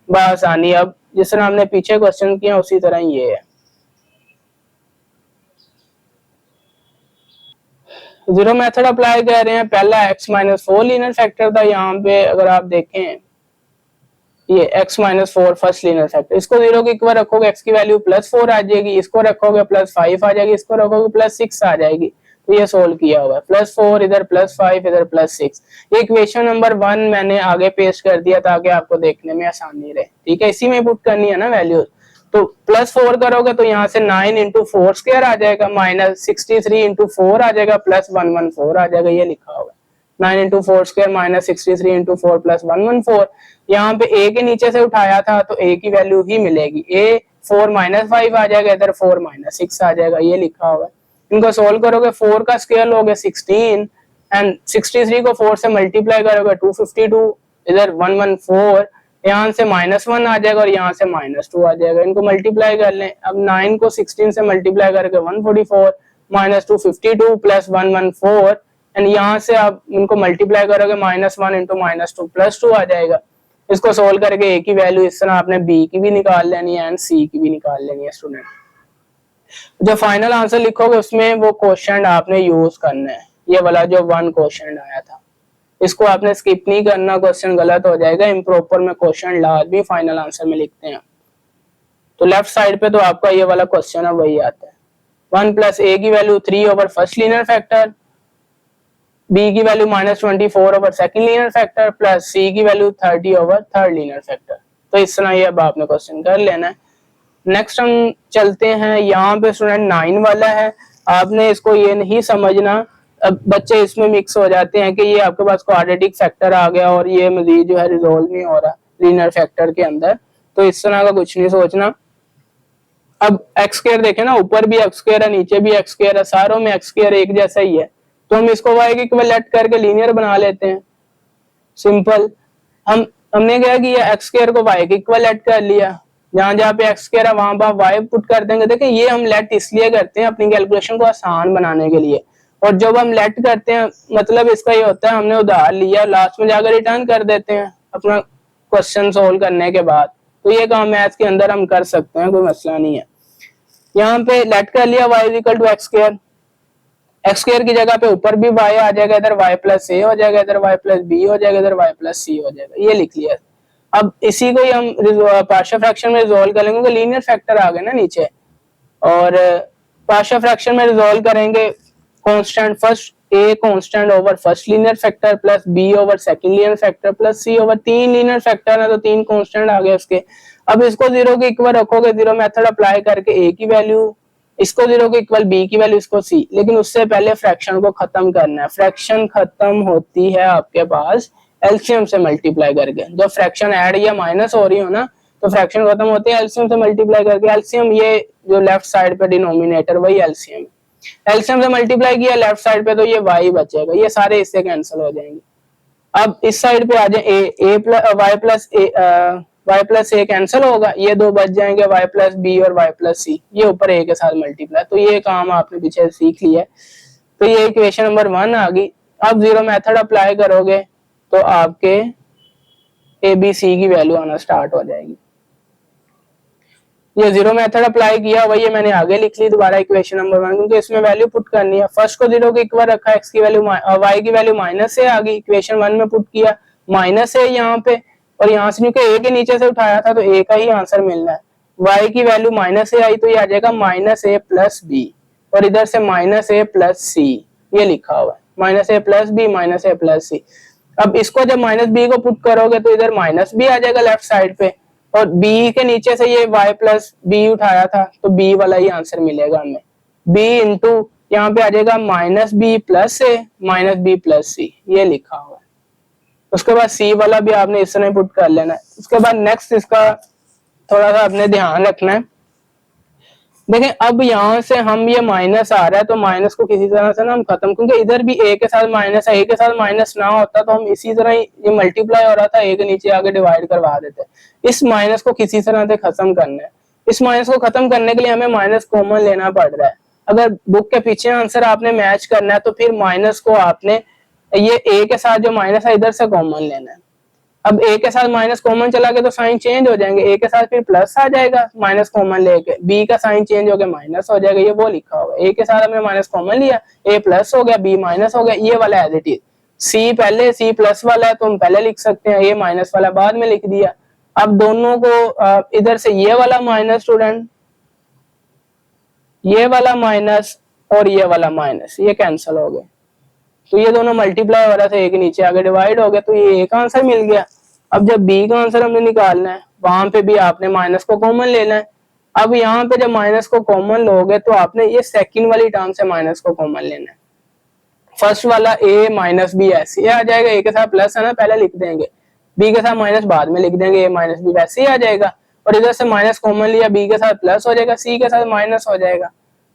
बआसानी अब जिस तरह हमने पीछे क्वेश्चन किया उसी तरह ये है। जीरो मेथड अप्लाई कर रहे हैं, पहला x-4 लीनियर फैक्टर था, यहाँ पे अगर आप देखें ये x-4 फर्स्ट लीनियर फैक्टर, इसको जीरो के इक्वल रखोगे x की वैल्यू +4 आ जाएगी, इसको रखोगे +5 आ जाएगी, इसको रखोगे +6 आ जाएगी। तो ये सोल्व किया हुआ है, +4 इधर +5 इधर +6। ये इक्वेशन नंबर 1 मैंने आगे पेस्ट कर दिया ताकि आपको देखने में आसानी रहे, ठीक है। इसी में पुट करनी है ना वैल्यू। तो +4 करोगे तो यहाँ से 9 × 4 स्क्वायर आ जाएगा, -63 × 4 आ जाएगा, +114 आ जाएगा, ये लिखा हुआ है 9 × 4 स्क्वायर -63 × 4 +114। यहाँ पे a के नीचे से उठाया था तो a की वैल्यू ही मिलेगी, a 4 - 5 आ जाएगा, इधर 4 - 6 आ जाएगा, ये लिखा हुआ है। इनको सोल्व करोगे 4 का स्क्वायर लोगे 16 एंड 63 को 4 से मल्टीप्लाई करोगे 252, इधर 114, यहाँ से -1 आ जाएगा और यहाँ से -2 आ जाएगा। इनको मल्टीप्लाई कर लें, अब 9 को 16 से मल्टीप्लाई करके 144 -252 प्लस 114 एंड यहाँ से आप इनको मल्टीप्लाई करोगे -1 × -2 +2 आ जाएगा। इसको सोल्व करके a की वैल्यू इस तरह आपने b की भी निकाल लेनी है एंड c की भी निकाल लेनी है स्टूडेंट। जो फाइनल आंसर लिखोगे उसमें वो क्वेश्चन आपने यूज करना है, ये वाला जो 1 क्वेश्चन आया था इसको आपने स्किप नहीं करना, क्वेश्चन गलत हो जाएगा। इम्प्रॉपर में क्वेश्चन लाजमी फाइनल आंसर में लिखते हैं। तो लेफ्ट साइड पे तो आपका ये वाला क्वेश्चन है वही आता है, 1 + a की value 3 over first linear factor, b की value -24 over second linear factor plus c की value 30 over third linear factor. तो इस तरह ये अब आपने क्वेश्चन कर लेना है। नेक्स्ट हम चलते हैं, यहाँ पे स्टूडेंट 9 वाला है, आपने इसको ये नहीं समझना, अब बच्चे इसमें मिक्स हो जाते हैं कि ये आपके पास क्वाड्रेटिक फैक्टर आ गया और ये मजीद जो है रिजोल्व नहीं हो रहा लीनियर फैक्टर के अंदर, तो इस तरह का कुछ नहीं सोचना। अब x² देखें ना, ऊपर भी x² है नीचे भी x² है, सारों में x² एक जैसा ही है, तो हम इसको y के इक्विवेलेंट करके लीनियर बना लेते हैं, सिंपल। हमने क्या किया, x² को y के इक्विवेलेंट कर लिया, जहां जहां पे x² है वहां पर y पुट कर देंगे। देखिए ये हम लेट इसलिए करते हैं अपनी कैलकुलेशन को आसान बनाने के लिए, और जब हम लेट करते हैं मतलब इसका ये होता है हमने उधार लिया, लास्ट में जाकर रिटर्न कर देते हैं अपना क्वेश्चन सोल्व करने के बाद। तो ये काम मैथ्स के अंदर हम कर सकते हैं, कोई मसला नहीं है। यहाँ पे लेट कर लिया y = x², x² की जगह पे ऊपर भी y आ जाएगा, इधर y + a हो जाएगा, इधर y + b हो जाएगा, इधर y + c हो जाएगा, ये लिख लिया। अब इसी को ही हम पार्शियल फ्रैक्शन में रिजॉल्व करेंगे क्योंकि लीनियर फैक्टर आ गए ना नीचे, और पार्शियल फ्रैक्शन में रिजॉल्व करेंगे constant first a constant over first linear factor plus b over second linear factor plus c over 3 linear factor है तो 3 कांस्टेंट आ गए उसके। अब इसको 0 के इक्वल रखोगे, जीरो मेथड अप्लाई करके a की वैल्यू, इसको 0 के इक्वल b की वैल्यू, इसको c, लेकिन उससे पहले फ्रैक्शन को खत्म करना है। फ्रैक्शन खत्म होती है आपके पास एलसीएम से मल्टीप्लाई करके, जब फ्रैक्शन ऐड या माइनस हो रही हो ना तो फ्रैक्शन खत्म होती है एलसीएम से मल्टीप्लाई करके। एलसीएम ये जो लेफ्ट साइड पे डिनोमिनेटर वही एलसीएम, एलसीएम से मल्टीप्लाई किया लेफ्ट साइड पे तो ये y बचेगा, ये सारे इससे कैंसिल हो जाएंगे। अब इस साइड पे आ जाए y प्लस a कैंसिल होगा, ये दो बच जाएंगे y प्लस b और y प्लस c, ये ऊपर a के साथ मल्टीप्लाई। तो ये काम आपने पीछे सीख लिया है। तो ये इक्वेशन नंबर 1 आ गई। अब जीरो मेथड अप्लाई करोगे तो आपके ए बी सी की वैल्यू आना स्टार्ट हो जाएगी। ये जीरो मेथड अप्लाई किया वही ये मैंने आगे लिख ली दोबारा इक्वेशन नंबर 1, क्योंकि इसमें वैल्यू पुट करनी है। फर्स्ट को 0 के इक्वल रखा, x की वैल्यू y की वैल्यू -a आ गई, इक्वेशन 1 में पुट किया -a यहाँ पे, और यहाँ से क्योंकि a के नीचे से उठाया था तो a का ही आंसर मिलना है। y की वैल्यू -a आई तो ये आ जाएगा -a + b, और इधर से माइनस ए प्लस सी ये लिखा हुआ है, माइनस ए प्लस बी माइनस ए प्लस सी। अब इसको जब माइनस बी को पुट करोगे तो इधर माइनस बी आ जाएगा लेफ्ट साइड पे, और बी के नीचे से ये y प्लस बी उठाया था तो बी वाला ही आंसर मिलेगा हमें। b इंटू यहाँ पे आ जाएगा माइनस बी प्लस ए माइनस बी प्लस सी ये लिखा हुआ है। उसके बाद c वाला भी आपने इस तरह पुट कर लेना है। उसके बाद नेक्स्ट इसका थोड़ा सा अपने ध्यान रखना है। देखें अब यहाँ से हम ये माइनस आ रहा है तो माइनस को किसी तरह से ना हम खत्म, क्योंकि इधर भी a के साथ माइनस है, a के साथ माइनस ना होता तो हम इसी तरह ये मल्टीप्लाई हो रहा था a के नीचे आगे डिवाइड करवा देते। इस माइनस को किसी तरह से खत्म करना है। इस माइनस को खत्म करने के लिए हमें माइनस कॉमन लेना पड़ रहा है। अगर बुक के पीछे आंसर आपने मैच करना है तो फिर माइनस को आपने ये a के साथ जो माइनस है इधर से कॉमन लेना है। अब a के साथ माइनस कॉमन चला गया तो साइन चेंज हो जाएंगे, a के साथ फिर प्लस आ जाएगा माइनस कॉमन लेके, b का साइन चेंज हो गया माइनस हो जाएगा, ये वो लिखा होगा। a के साथ हमने माइनस कॉमन लिया, a प्लस हो गया b माइनस हो गया, ये वाला एज इट इज। c पहले c प्लस वाला है तो हम पहले लिख सकते हैं, a माइनस वाला बाद में लिख दिया। अब दोनों को इधर से ये वाला माइनस स्टूडेंट, ये वाला माइनस और ये वाला माइनस ये कैंसिल हो गए, तो ये दोनों मल्टीप्लाई हो रहा था, एक नीचे आगे डिवाइड हो गया, तो ये एक आंसर मिल गया। अब जब बी का आंसर हमने निकालना है वहां पे भी आपने माइनस को कॉमन लेना है। अब यहाँ पे जब माइनस को कॉमन लोगे तो आपने ये सेकंड वाली टर्म से माइनस को कॉमन लेना है। फर्स्ट वाला a माइनस बी ऐसे आ जाएगा, a के साथ प्लस है ना पहले लिख देंगे, b के साथ माइनस बाद में लिख देंगे, a माइनस बी वैसे ही आ जाएगा। और इधर से माइनस कॉमन लिया, b के साथ प्लस हो जाएगा, c के साथ माइनस हो जाएगा।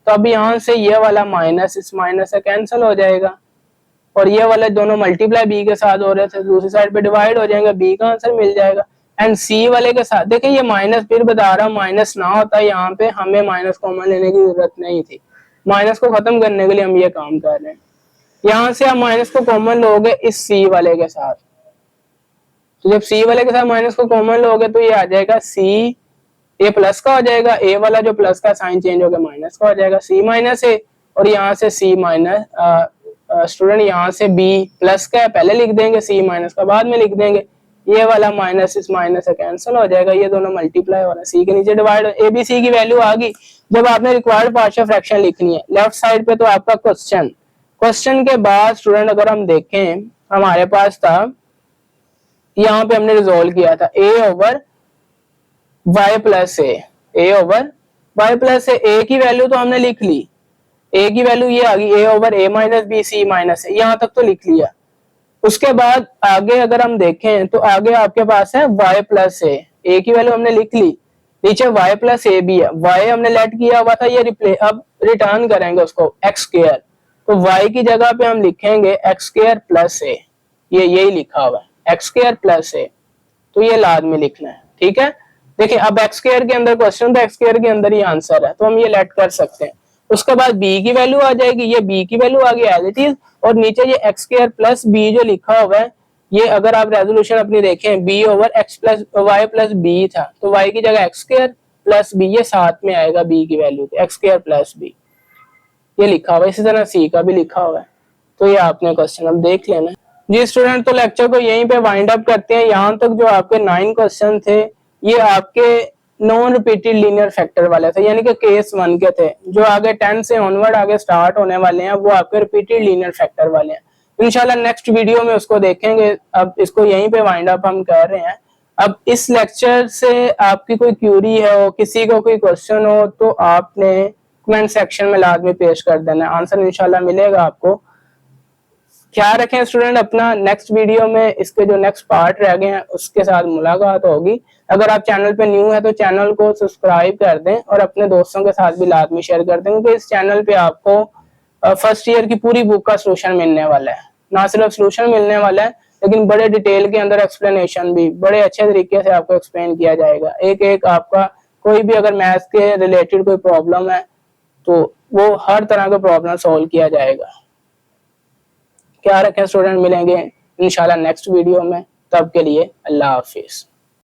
तो अब यहाँ से ये वाला माइनस इस माइनस से कैंसिल हो जाएगा, और ये वाले दोनों मल्टीप्लाई बी के साथ हो रहे थे, दूसरी साइड पे डिवाइड हो जाएंगे, बी का आंसर मिल जाएगा। एंड सी वाले के साथ देखिए ये माइनस, फिर बता रहा हूँ माइनस ना होता यहाँ पे हमें माइनस कॉमन लेने की जरूरत नहीं थी। माइनस को खत्म करने के लिए हम ये काम कर रहे हैं। यहाँ से आप माइनस को कॉमन लोगे इस सी वाले के साथ, तो जब सी वाले के साथ माइनस को कॉमन लोगे तो ये आ जाएगा सी, ये प्लस का हो जाएगा, ए वाला जो प्लस का साइन चेंज हो गया माइनस का हो जाएगा, सी माइनस ए, और यहाँ से सी माइनस स्टूडेंट यहाँ से b प्लस का पहले लिख देंगे, c माइनस का बाद में लिख देंगे, ये वाला माइनस इस माइनस से कैंसिल हो जाएगा, ये दोनों मल्टीप्लाई हो रहा है, c के नीचे डिवाइड, abc की वैल्यू आ गई। जब आपने रिक्वायर्ड पार्शियल फ्रैक्शन लिखनी है लेफ्ट साइड पे तो आपका क्वेश्चन, क्वेश्चन के बाद स्टूडेंट अगर हम देखें हमारे पास था यहाँ पे हमने रिजोल्व किया था a over y plus a over y plus a की वैल्यू तो हमने लिख ली, a की वैल्यू ये आ गई a over a minus b c minus a, यहाँ तक तो लिख लिया। उसके बाद आगे अगर हम देखें तो आगे आपके पास है y प्लस ए की वैल्यू हमने लिख ली, नीचे y प्लस ए भी है, y हमने लेट किया हुआ था, ये रिप्ले अब रिटर्न करेंगे उसको x स्क्वायर, तो y की जगह पे हम लिखेंगे x स्क्वायर प्लस ए, ये यही लिखा हुआ है x स्क्वायर प्लस ए, तो ये लाद में लिखना है। ठीक है, देखिए अब x स्क्वायर के अंदर क्वेश्चन, तो x स्क्वायर के अंदर ही आंसर है, तो हम ये लेट कर सकते हैं। उसके बाद b की वैल्यू आ जाएगी, ये b की वैल्यू आ गई एज इट इज, और नीचे ये x स्क्वायर प्लस b जो लिखा हुआ है, ये अगर आप रेजोल्यूशन अपनी देखें b over x plus y plus b था, तो y की जगह x स्क्वायर प्लस b ये साथ में आएगा b की value x square plus b, ये लिखा हुआ है। इसी तरह c का भी लिखा हुआ है, तो ये आपने क्वेश्चन अब देख लेना जी स्टूडेंट। तो लेक्चर को यहीं पे वाइंड अप करते हैं। यहाँ तक जो आपके 9 क्वेश्चन थे ये आपके नॉन रिपीटेड लीनियर फैक्टर वाले थे, यानी कि केस 1 के थे। जो आगे 10 से ऑनवर्ड आगे स्टार्ट होने वाले हैं वो आपके रिपीटेड लीनियर फैक्टर वाले हैं। इंशाल्लाह नेक्स्ट वीडियो में उसको देखेंगे। अब इसको यहीं पे वाइंड अप हम कर रहे हैं। अब इस लेक्चर से आपकी कोई क्यूरी है, किसी को कोई क्वेश्चन हो, तो आपने कमेंट सेक्शन में लाजमी पेश कर देना, आंसर इंशाल्लाह मिलेगा आपको। ख्याल रखें स्टूडेंट अपना, नेक्स्ट वीडियो में इसके जो नेक्स्ट पार्ट रह गए हैं उसके साथ मुलाकात होगी। अगर आप चैनल पे न्यू है तो चैनल को सब्सक्राइब कर दें और अपने दोस्तों के साथ भी लाजमी शेयर कर दें, क्योंकि इस चैनल पे आपको फर्स्ट ईयर की पूरी बुक का सोल्यूशन मिलने वाला है। ना सिर्फ सोल्यूशन मिलने वाला है लेकिन बड़े डिटेल के अंदर एक्सप्लेनेशन भी बड़े अच्छे तरीके से आपको एक्सप्लेन किया जाएगा। एक एक आपका कोई भी अगर मैथ्स के रिलेटेड कोई प्रॉब्लम है तो वो हर तरह का प्रॉब्लम सॉल्व किया जाएगा। क्या रखें स्टूडेंट, मिलेंगे इंशाल्लाह नेक्स्ट वीडियो में, तब के लिए अल्लाह हाफिज।